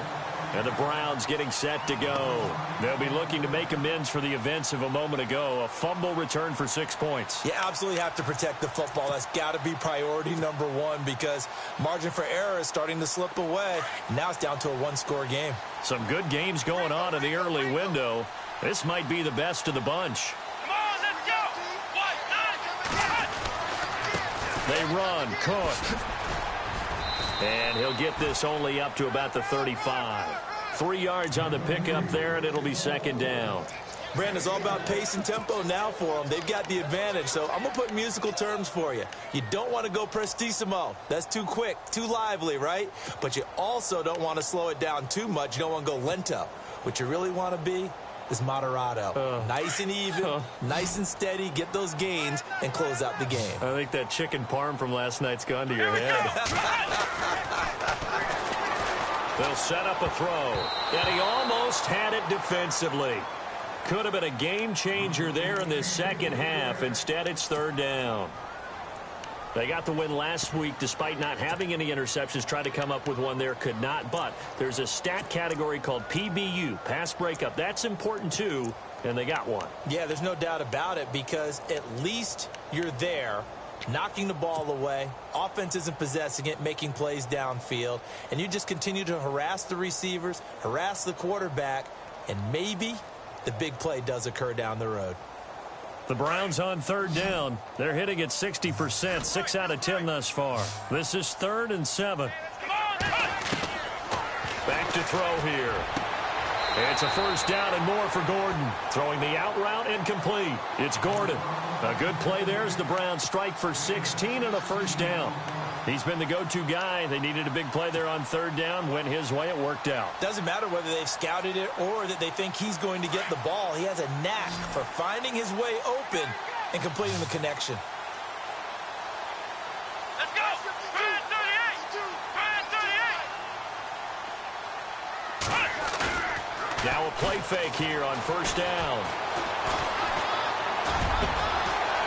[SPEAKER 2] And the Browns getting set to go. They'll be looking to make amends for the events of a moment ago. A fumble return for 6 points.
[SPEAKER 3] You absolutely have to protect the football. That's got to be priority number one because margin for error is starting to slip away. Now it's down to a one-score game.
[SPEAKER 2] Some good games going on in the early window. This might be the best of the bunch.
[SPEAKER 4] Come on, let's go.
[SPEAKER 2] They run. Cook. And he'll get this only up to about the 35. 3 yards on the pickup there, and it'll be second down.
[SPEAKER 3] Brandon, it's all about pace and tempo now for them. They've got the advantage, so I'm going to put musical terms for you. You don't want to go prestissimo. That's too quick, too lively, right? But you also don't want to slow it down too much. You don't want to go lento. What you really want to be is moderato. Nice and even, nice and steady, get those gains, and close out the game.
[SPEAKER 2] I think that chicken parm from last night's gone to your head. They'll set up a throw, and he almost had it defensively. Could have been a game changer there in this second half. Instead, it's third down. They got the win last week despite not having any interceptions. Tried to come up with one there, could not. But there's a stat category called PBU, pass breakup. That's important too, and they got one.
[SPEAKER 3] Yeah, there's no doubt about it because at least you're there knocking the ball away. Offense isn't possessing it, making plays downfield. And you just continue to harass the receivers, harass the quarterback, and maybe the big play does occur down the road.
[SPEAKER 2] The Browns on third down. They're hitting at 60%, 6 out of 10 thus far. This is 3rd and 7. Back to throw here. It's a first down and more for Gordon. Throwing the out route incomplete. It's Gordon. A good play there as the Browns strike for 16 and a first down. He's been the go-to guy. They needed a big play there on third down. Went his way. It worked out.
[SPEAKER 3] Doesn't matter whether they've scouted it or that they think he's going to get the ball. He has a knack for finding his way open and completing the connection.
[SPEAKER 4] Let's go. Brand 38.
[SPEAKER 2] Now a play fake here on first down.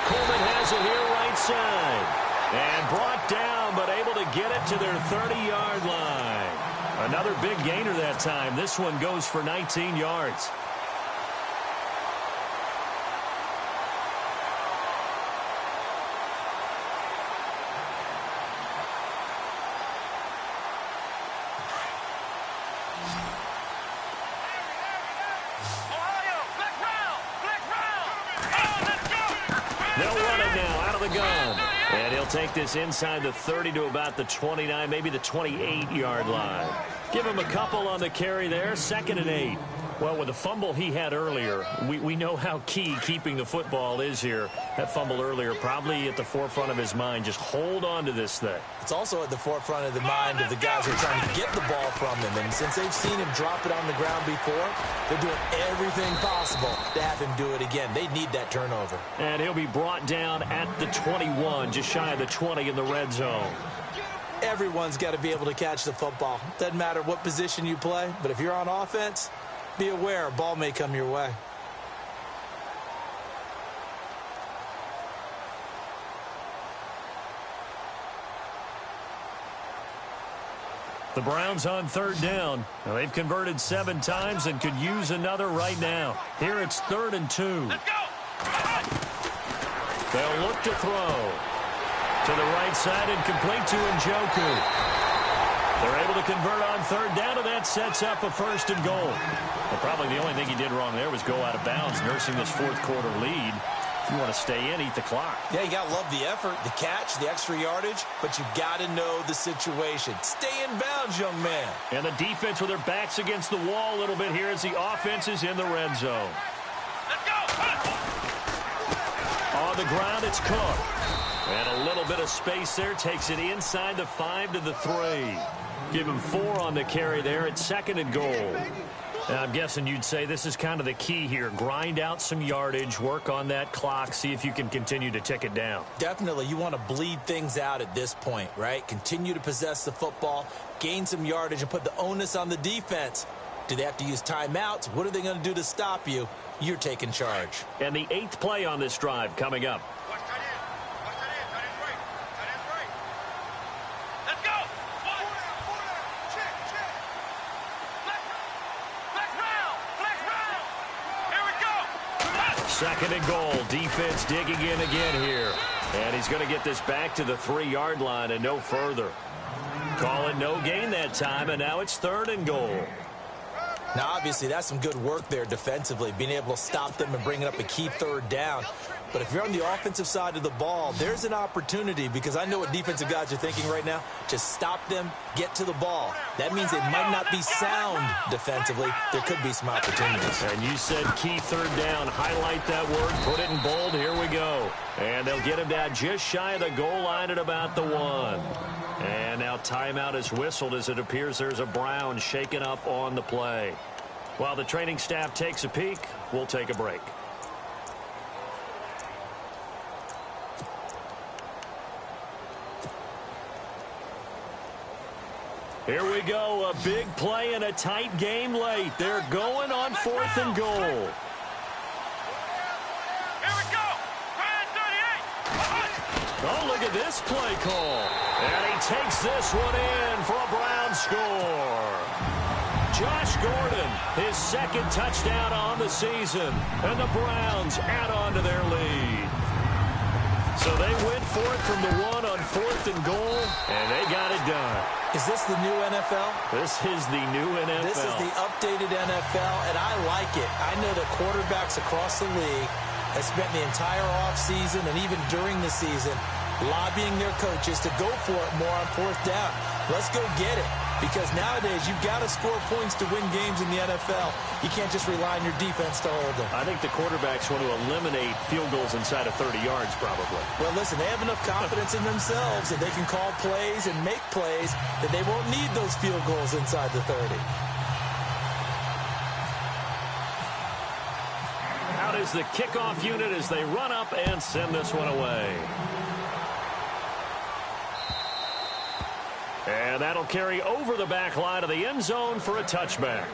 [SPEAKER 2] Coleman has it here right side. And brought down, but able to get it to their 30-yard line. Another big gainer that time. This one goes for 19 yards.
[SPEAKER 4] Ohio, flex round. Oh, let's go.
[SPEAKER 2] They'll run it now out of the gun. And he'll take this inside the 30 to about the 29, maybe the 28-yard line. Give him a couple on the carry there, 2nd and 8. Well, with the fumble he had earlier, we know how key keeping the football is here. That fumble earlier probably at the forefront of his mind. Just hold on to this thing.
[SPEAKER 3] It's also at the forefront of the mind of the guys who are trying to get the ball from him. And since they've seen him drop it on the ground before, they're doing everything possible to have him do it again. They need that turnover.
[SPEAKER 2] And he'll be brought down at the 21, just shy of the 20 in the red zone.
[SPEAKER 3] Everyone's got to be able to catch the football. Doesn't matter what position you play, but if you're on offense, be aware a ball may come your way.
[SPEAKER 2] The Browns on third down. Now, they've converted 7 times and could use another right now. Here it's 3rd and 2.
[SPEAKER 4] Let's go.
[SPEAKER 2] They'll look to throw. To the right side and complete to Njoku. They're able to convert on third down, and that sets up a 1st and goal. Well, probably the only thing he did wrong there was go out of bounds, nursing this 4th quarter lead. If you want to stay in, eat the clock.
[SPEAKER 3] Yeah, you got to love the effort, the catch, the extra yardage, but you got to know the situation. Stay in bounds, young man.
[SPEAKER 2] And the defense with their backs against the wall a little bit here as the offense is in the red zone.
[SPEAKER 4] Let's go.
[SPEAKER 2] On the ground, it's Cook. And a little bit of space there takes it inside the 5 to the 3. Give him 4 on the carry there at 2nd and goal. And I'm guessing you'd say this is kind of the key here. Grind out some yardage, work on that clock, see if you can continue to tick it down.
[SPEAKER 3] Definitely. You want to bleed things out at this point, right? Continue to possess the football, gain some yardage, and put the onus on the defense. Do they have to use timeouts? What are they going to do to stop you? You're taking charge.
[SPEAKER 2] And the 8th play on this drive coming up.
[SPEAKER 4] Let's go.
[SPEAKER 2] Second and goal. Defense digging in again here. And he's going to get this back to the 3-yard line and no further. Call it no gain that time, and now it's third and goal.
[SPEAKER 3] Now, obviously, that's some good work there defensively, being able to stop them and bringing up a key third down. But if you're on the offensive side of the ball, there's an opportunity, because I know what defensive guys are thinking right now. Just stop them, get to the ball. That means they might not be sound defensively. There could be some opportunities.
[SPEAKER 2] And you said key third down. Highlight that word, put it in bold. Here we go. And they'll get him down just shy of the goal line at about the 1. And now timeout is whistled as it appears there's a Brown shaken up on the play. While the training staff takes a peek, we'll take a break. Here we go, a big play and a tight game late. They're going on 4th and goal.
[SPEAKER 4] Here we go. Ryan 38.
[SPEAKER 2] Oh, look at this play call. And he takes this one in for a Brown score. Josh Gordon, his second touchdown on the season. And the Browns add on to their lead. So they went for it from the 1 on 4th and goal, and they got it done.
[SPEAKER 3] Is this the new NFL?
[SPEAKER 2] This is the new NFL.
[SPEAKER 3] This is the updated NFL, and I like it. I know that quarterbacks across the league have spent the entire offseason and even during the season lobbying their coaches to go for it more on 4th down. Let's go get it. Because nowadays, you've got to score points to win games in the NFL. You can't just rely on your defense to hold them.
[SPEAKER 2] I think the quarterbacks want to eliminate field goals inside of 30 yards, probably.
[SPEAKER 3] Well, listen, they have enough confidence in themselves that they can call plays and make plays that they won't need those field goals inside the 30.
[SPEAKER 2] Out is the kickoff unit as they run up and send this one away. And that'll carry over the back line of the end zone for a touchback.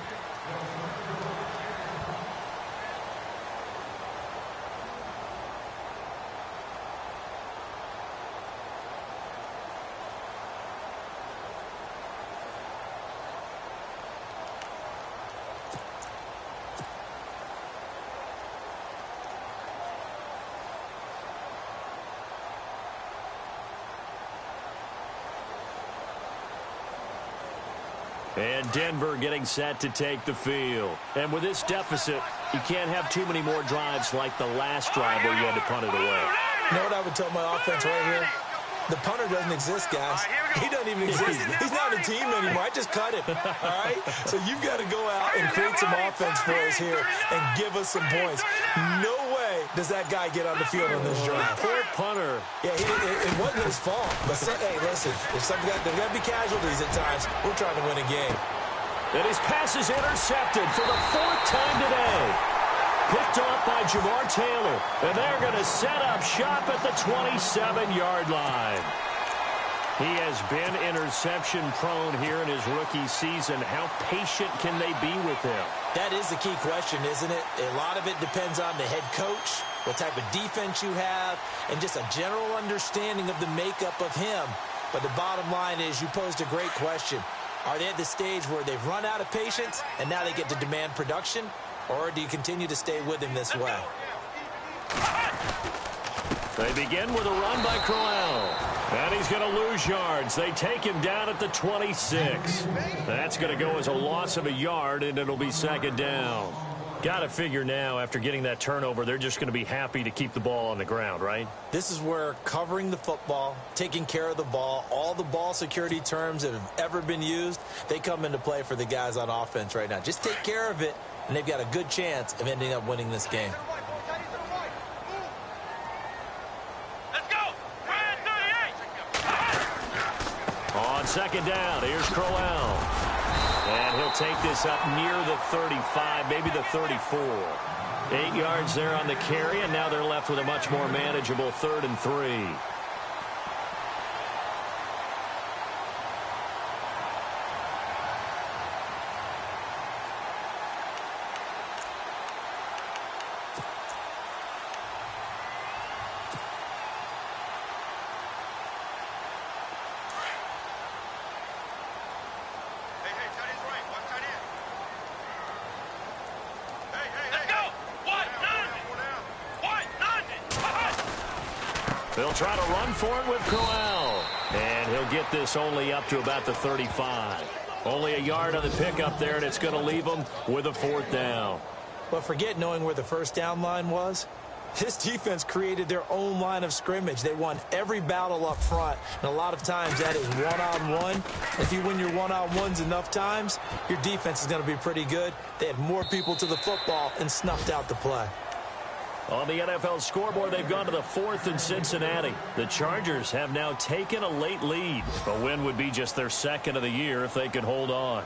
[SPEAKER 2] And Denver getting set to take the field. And with this deficit, you can't have too many more drives like the last drive where you had to punt it away.
[SPEAKER 3] You know what I would tell my offense right here? The punter doesn't exist, guys. He doesn't even exist. He's not a team anymore. I just cut him. All right? So you've got to go out and create some offense for us here and give us some points. No way does that guy get on the field on this drive.
[SPEAKER 2] Poor punter.
[SPEAKER 3] Yeah, it wasn't his fault. But, hey, listen, there's got to be casualties at times. We're trying to win a game.
[SPEAKER 2] And his pass is intercepted for the 4th time today. Picked off by Jamar Taylor. And they're going to set up shop at the 27-yard line. He has been interception prone here in his rookie season. How patient can they be with him?
[SPEAKER 3] That is the key question, isn't it? A lot of it depends on the head coach, what type of defense you have, and just a general understanding of the makeup of him. But the bottom line is you posed a great question. Are they at the stage where they've run out of patience and now they get to demand production? Or do you continue to stay with him this way?
[SPEAKER 2] They begin with a run by Crowell. And he's going to lose yards. They take him down at the 26. That's going to go as a loss of a yard, and it'll be 2nd down. Got to figure now, after getting that turnover, they're just going to be happy to keep the ball on the ground, right?
[SPEAKER 3] This is where covering the football, taking care of the ball, all the ball security terms that have ever been used, they come into play for the guys on offense right now. Just take care of it, and they've got a good chance of ending up winning this game.
[SPEAKER 4] Let's go. Ryan 38.
[SPEAKER 2] On 2nd down, here's Crowell. And he'll take this up near the 35, maybe the 34. 8 yards there on the carry, and now they're left with a much more manageable 3rd and 3.
[SPEAKER 4] Let's go. 1, 9.
[SPEAKER 2] try to run for it with Crowell. And he'll get this only up to about the 35. Only a yard on the pickup there, and it's going to leave him with a 4th down.
[SPEAKER 3] But forget knowing where the first down line was. This defense created their own line of scrimmage. They won every battle up front, and a lot of times that is one-on-one. If you win your one-on-ones enough times, your defense is going to be pretty good. They had more people to the football and snuffed out the play.
[SPEAKER 2] On the NFL scoreboard, they've gone to the 4th in Cincinnati. The Chargers have now taken a late lead. A win would be just their 2nd of the year if they could hold on.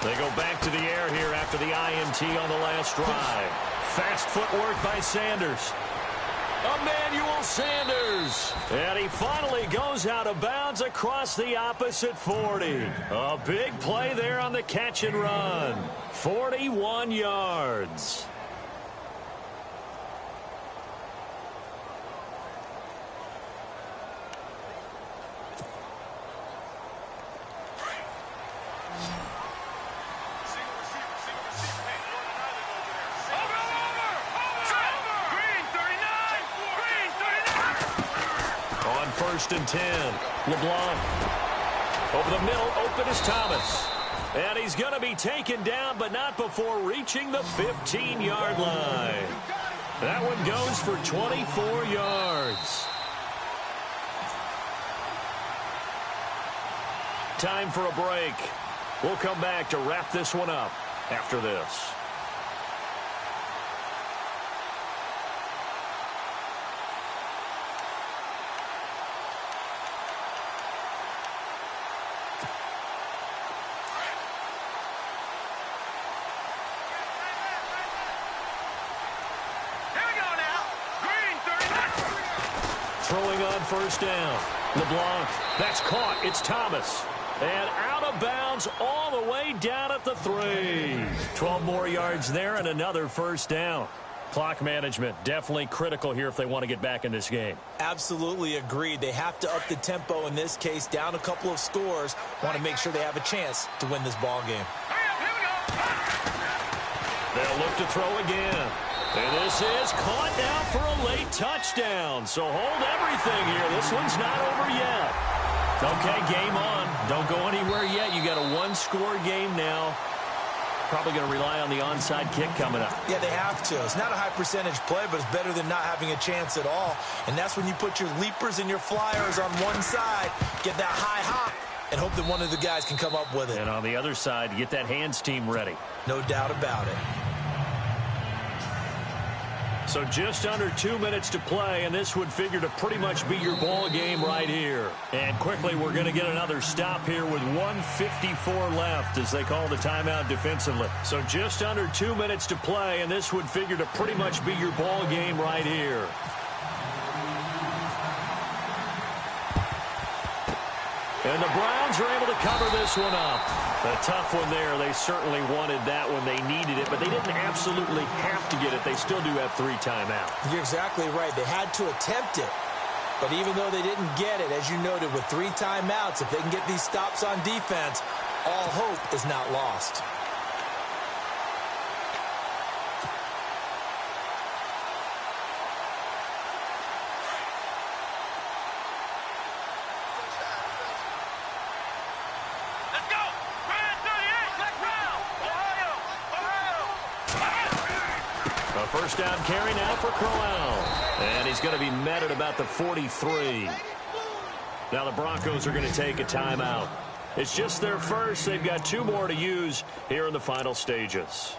[SPEAKER 2] They go back to the air here after the INT on the last drive. Fast footwork by Sanders. Emmanuel Sanders. And he finally goes out of bounds across the opposite 40. A big play there on the catch and run. 41 yards. First and 10. LeBlanc. Over the middle, open is Thomas. And he's going to be taken down, but not before reaching the 15-yard line. That one goes for 24 yards. Time for a break. We'll come back to wrap this one up after this. Throwing on first down. LeBlanc. That's caught. It's Thomas. And out of bounds all the way down at the 3. 12 more yards there and another first down. Clock management definitely critical here if they want to get back in this game.
[SPEAKER 3] Absolutely agreed. They have to up the tempo in this case, down a couple of scores. Want to make sure they have a chance to win this ball game.
[SPEAKER 2] They'll look to throw again. And this is caught now for a late touchdown. So hold everything here. This one's not over yet. Okay, game on. Don't go anywhere yet. You got a one-score game now. Probably going to rely on the onside kick coming up.
[SPEAKER 3] Yeah, they have to. It's not a high-percentage play, but it's better than not having a chance at all. And that's when you put your leapers and your flyers on one side, get that high hop, and hope that one of the guys can come up with it.
[SPEAKER 2] And on the other side, get that hands team ready.
[SPEAKER 3] No doubt about it.
[SPEAKER 2] So just under 2 minutes to play, and this would figure to pretty much be your ball game right here. And quickly, we're going to get another stop here with 1:54 left as they call the timeout defensively. So just under 2 minutes to play, and this would figure to pretty much be your ball game right here. And the Browns are able to cover this one up. A tough one there. They certainly wanted that one. They needed it, but they didn't absolutely have to get it. They still do have 3 timeouts.
[SPEAKER 3] You're exactly right. They had to attempt it. But even though they didn't get it, as you noted, with 3 timeouts, if they can get these stops on defense, all hope is not lost.
[SPEAKER 2] First down carry now for Crowell. And he's going to be met at about the 43. Now the Broncos are going to take a timeout. It's just their first. They've got 2 more to use here in the final stages.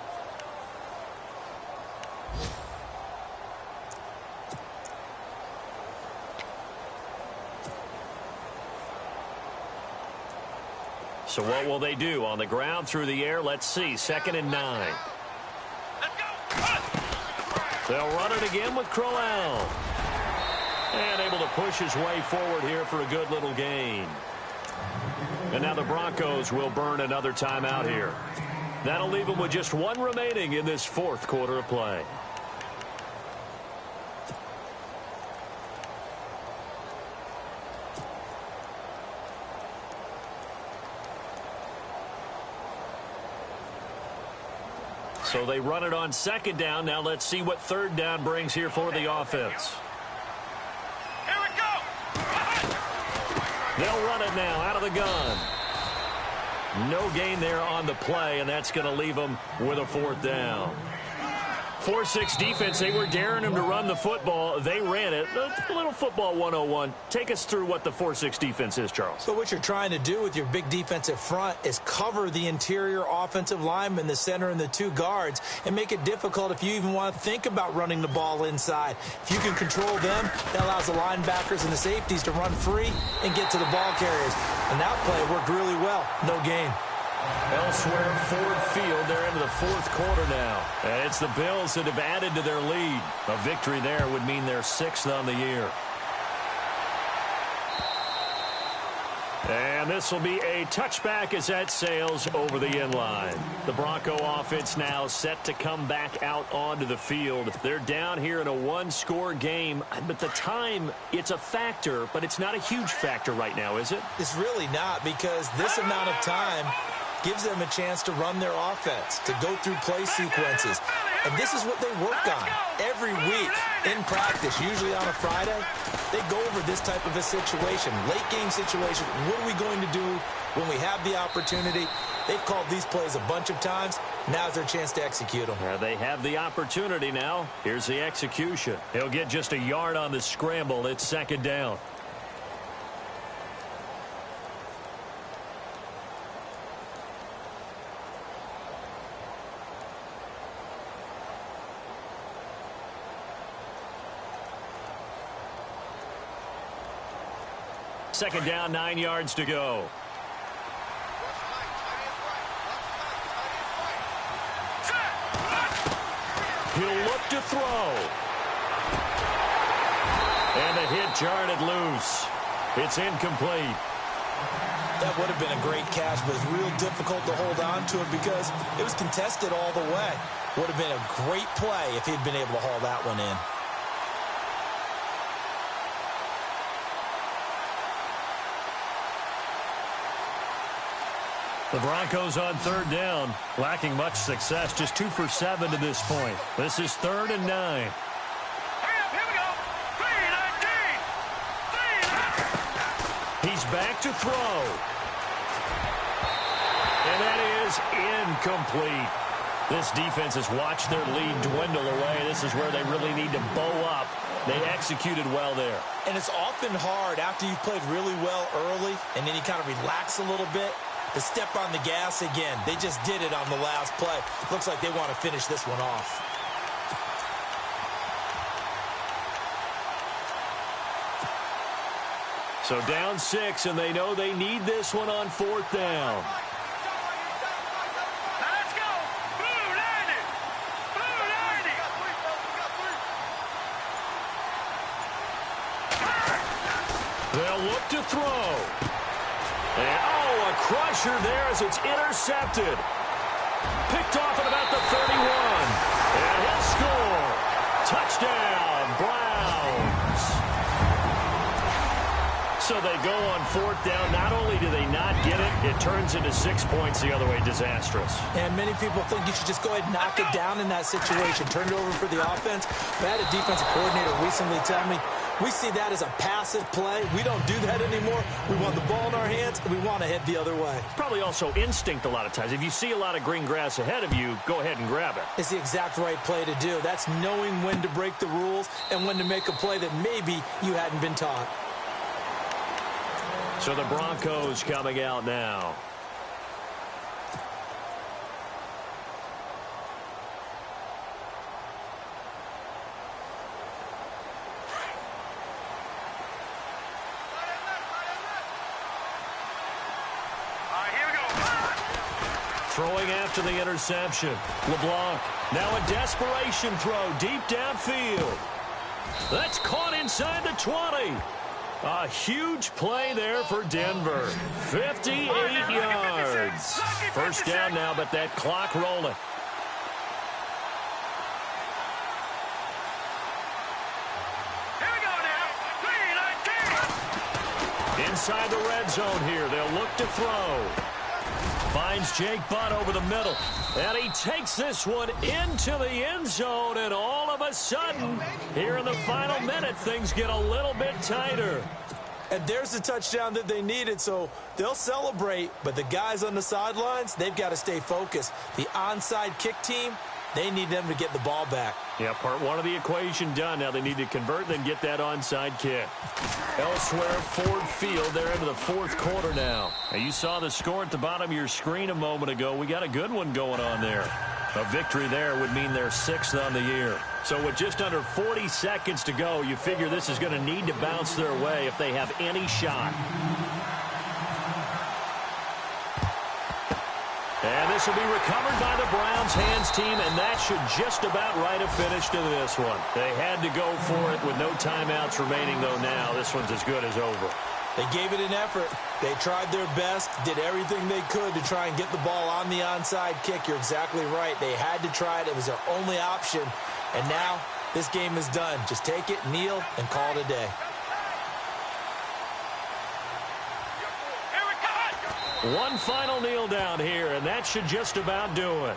[SPEAKER 2] So what will they do? On the ground, through the air, let's see. 2nd and 9. They'll run it again with Crowell. And able to push his way forward here for a good little gain. And now the Broncos will burn another timeout here. That'll leave them with just 1 remaining in this 4th quarter of play. So they run it on second down. Now let's see what third down brings here for the offense.
[SPEAKER 4] Here we go.
[SPEAKER 2] They'll run it now out of the gun. No gain there on the play, and that's going to leave them with a fourth down. 4-6 defense, they were daring him to run the football. They ran it. A little football 101. Take us through what the 4-6 defense is, Charles.
[SPEAKER 3] So what you're trying to do with your big defensive front is cover the interior offensive lineman, the center, and the two guards, and make it difficult if you even want to think about running the ball inside. If you can control them, that allows the linebackers and the safeties to run free and get to the ball carriers. And that play worked really well. No gain.
[SPEAKER 2] Elsewhere, Ford Field, they're into the fourth quarter now. And it's the Bills that have added to their lead. A victory there would mean they're 6th on the year. And this will be a touchback as that sails over the end line. The Bronco offense now set to come back out onto the field. They're down here in a one-score game, but the time, it's a factor, but it's not a huge factor right now, is it?
[SPEAKER 3] It's really not, because this amount of time gives them a chance to run their offense, to go through play sequences. And this is what they work on every week in practice, usually on a Friday. They go over this type of a situation, late game situation. What are we going to do when we have the opportunity? They've called these plays a bunch of times. Now's their chance to execute them.
[SPEAKER 2] They have the opportunity now. Here's the execution. He'll get just a yard on the scramble. It's second down. Second down, 9 yards to go. He'll look to throw. And the hit jarred it loose. It's incomplete.
[SPEAKER 3] That would have been a great catch, but it's real difficult to hold on to it because it was contested all the way. Would have been a great play if he'd been able to haul that one in.
[SPEAKER 2] The Broncos on third down, lacking much success, just 2 for 7 to this point. This is 3rd and 9.
[SPEAKER 4] Hurry up, here we go. 3-19.
[SPEAKER 2] He's back to throw. And that is incomplete. This defense has watched their lead dwindle away. This is where they really need to bow up. They executed well there.
[SPEAKER 3] And it's often hard after you've played really well early and then you kind of relax a little bit to step on the gas again. They just did it on the last play. Looks like they want to finish this one off.
[SPEAKER 2] So down 6, and they know they need this one on 4th down.
[SPEAKER 4] Now let's go. Blue 90. Blue 90.
[SPEAKER 2] They'll look to throw. And, a crusher there as it's intercepted. Picked off at about the 31. And he'll score. Touchdown, Browns. So they go on 4th down. Not only do they not get it, it turns into 6 points the other way. Disastrous.
[SPEAKER 3] And many people think you should just go ahead and knock it down in that situation. Turn it over for the offense. But I had a defensive coordinator recently tell me, we see that as a passive play. We don't do that anymore. We want the ball in our hands, and we want to head the other way.
[SPEAKER 2] Probably also instinct a lot of times. If you see a lot of green grass ahead of you, go ahead and grab it.
[SPEAKER 3] It's the exact right play to do. That's knowing when to break the rules and when to make a play that maybe you hadn't been taught.
[SPEAKER 2] So the Broncos coming out now. Throwing after the interception. LeBlanc, now a desperation throw deep downfield. That's caught inside the 20. A huge play there for Denver. 58 yards. First down now, but that clock rolling.
[SPEAKER 4] Here we go now. 3-19.
[SPEAKER 2] Inside the red zone here. They'll look to throw. Finds Jake Butt over the middle. And he takes this one into the end zone. And all of a sudden, here in the final minute, things get a little bit tighter.
[SPEAKER 3] And there's the touchdown that they needed, so they'll celebrate. But the guys on the sidelines, they've got to stay focused. The onside kick team, they need them to get the ball back.
[SPEAKER 2] Yeah, part one of the equation done. Now they need to convert, then get that onside kick. Elsewhere, Ford Field, they're into the fourth quarter now. Now you saw the score at the bottom of your screen a moment ago. We got a good one going on there. A victory there would mean they're 6th on the year. So with just under 40 seconds to go, you figure this is going to need to bounce their way if they have any shot. And this will be recovered by the Browns hands team, and that should just about write a finish to this one. They had to go for it with no timeouts remaining, though now this one's as good as over.
[SPEAKER 3] They gave it an effort. They tried their best, did everything they could to try and get the ball on the onside kick. You're exactly right. They had to try it. It was their only option. And now this game is done. Just take it, kneel, and call it a day.
[SPEAKER 2] One final kneel down here, and that should just about do it.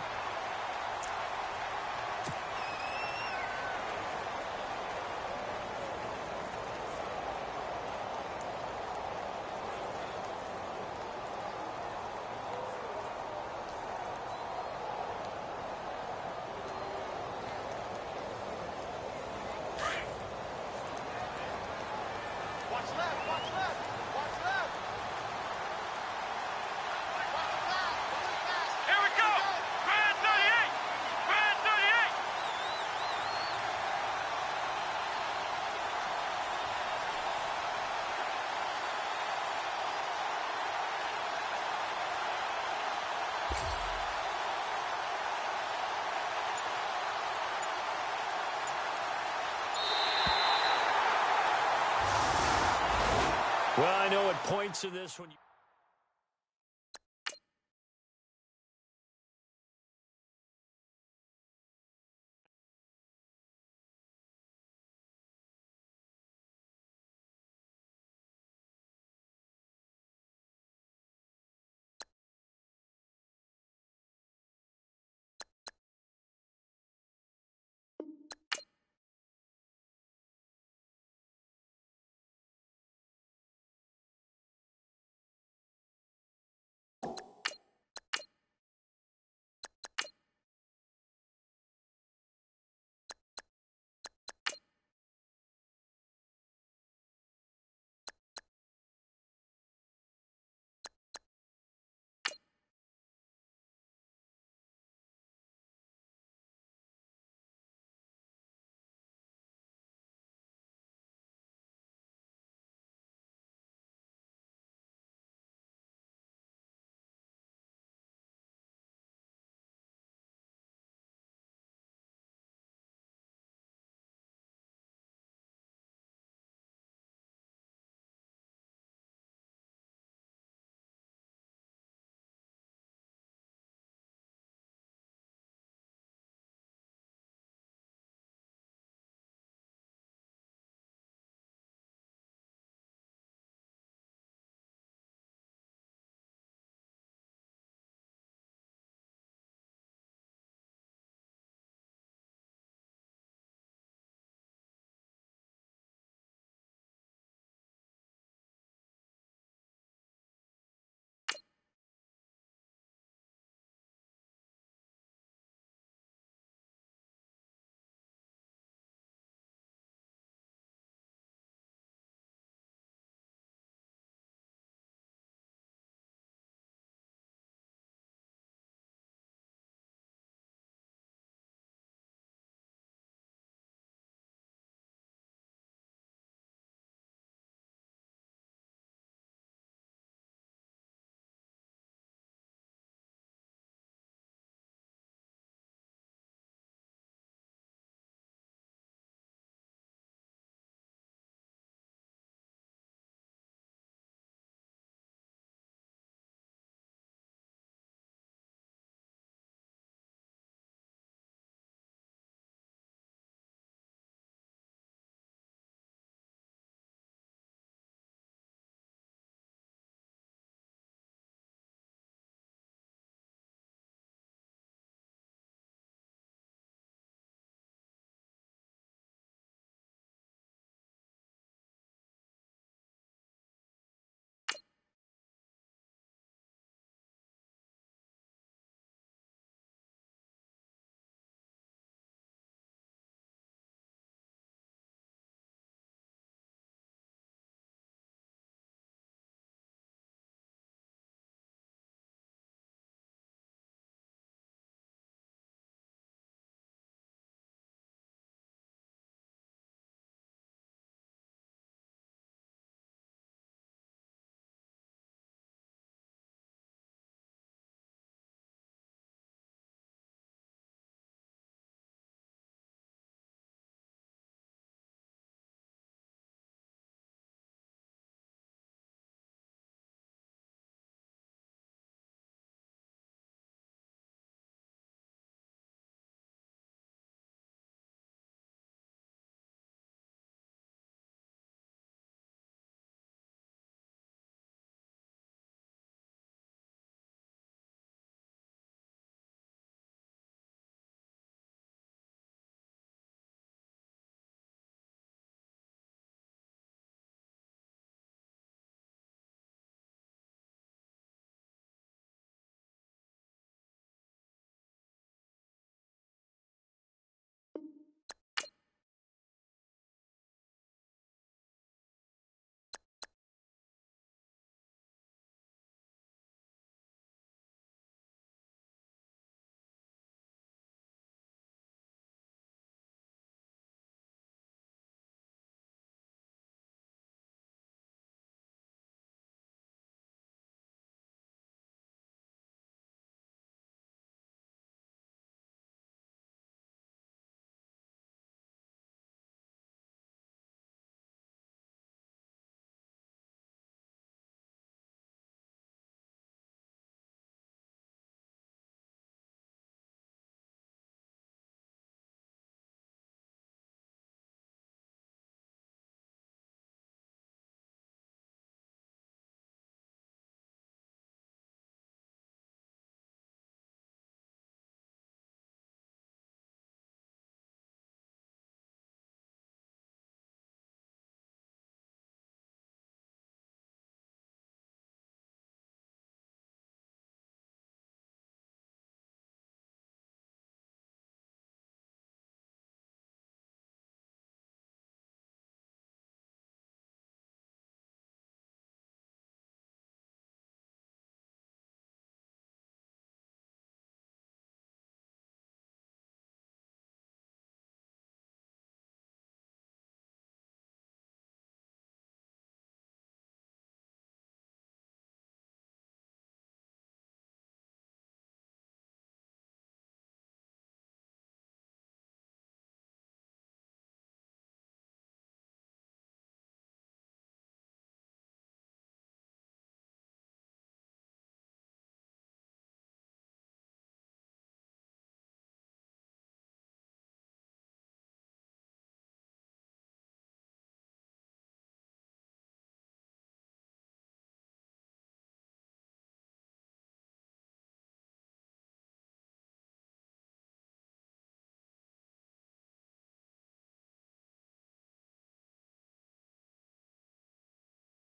[SPEAKER 2] Well, I know at points in this one.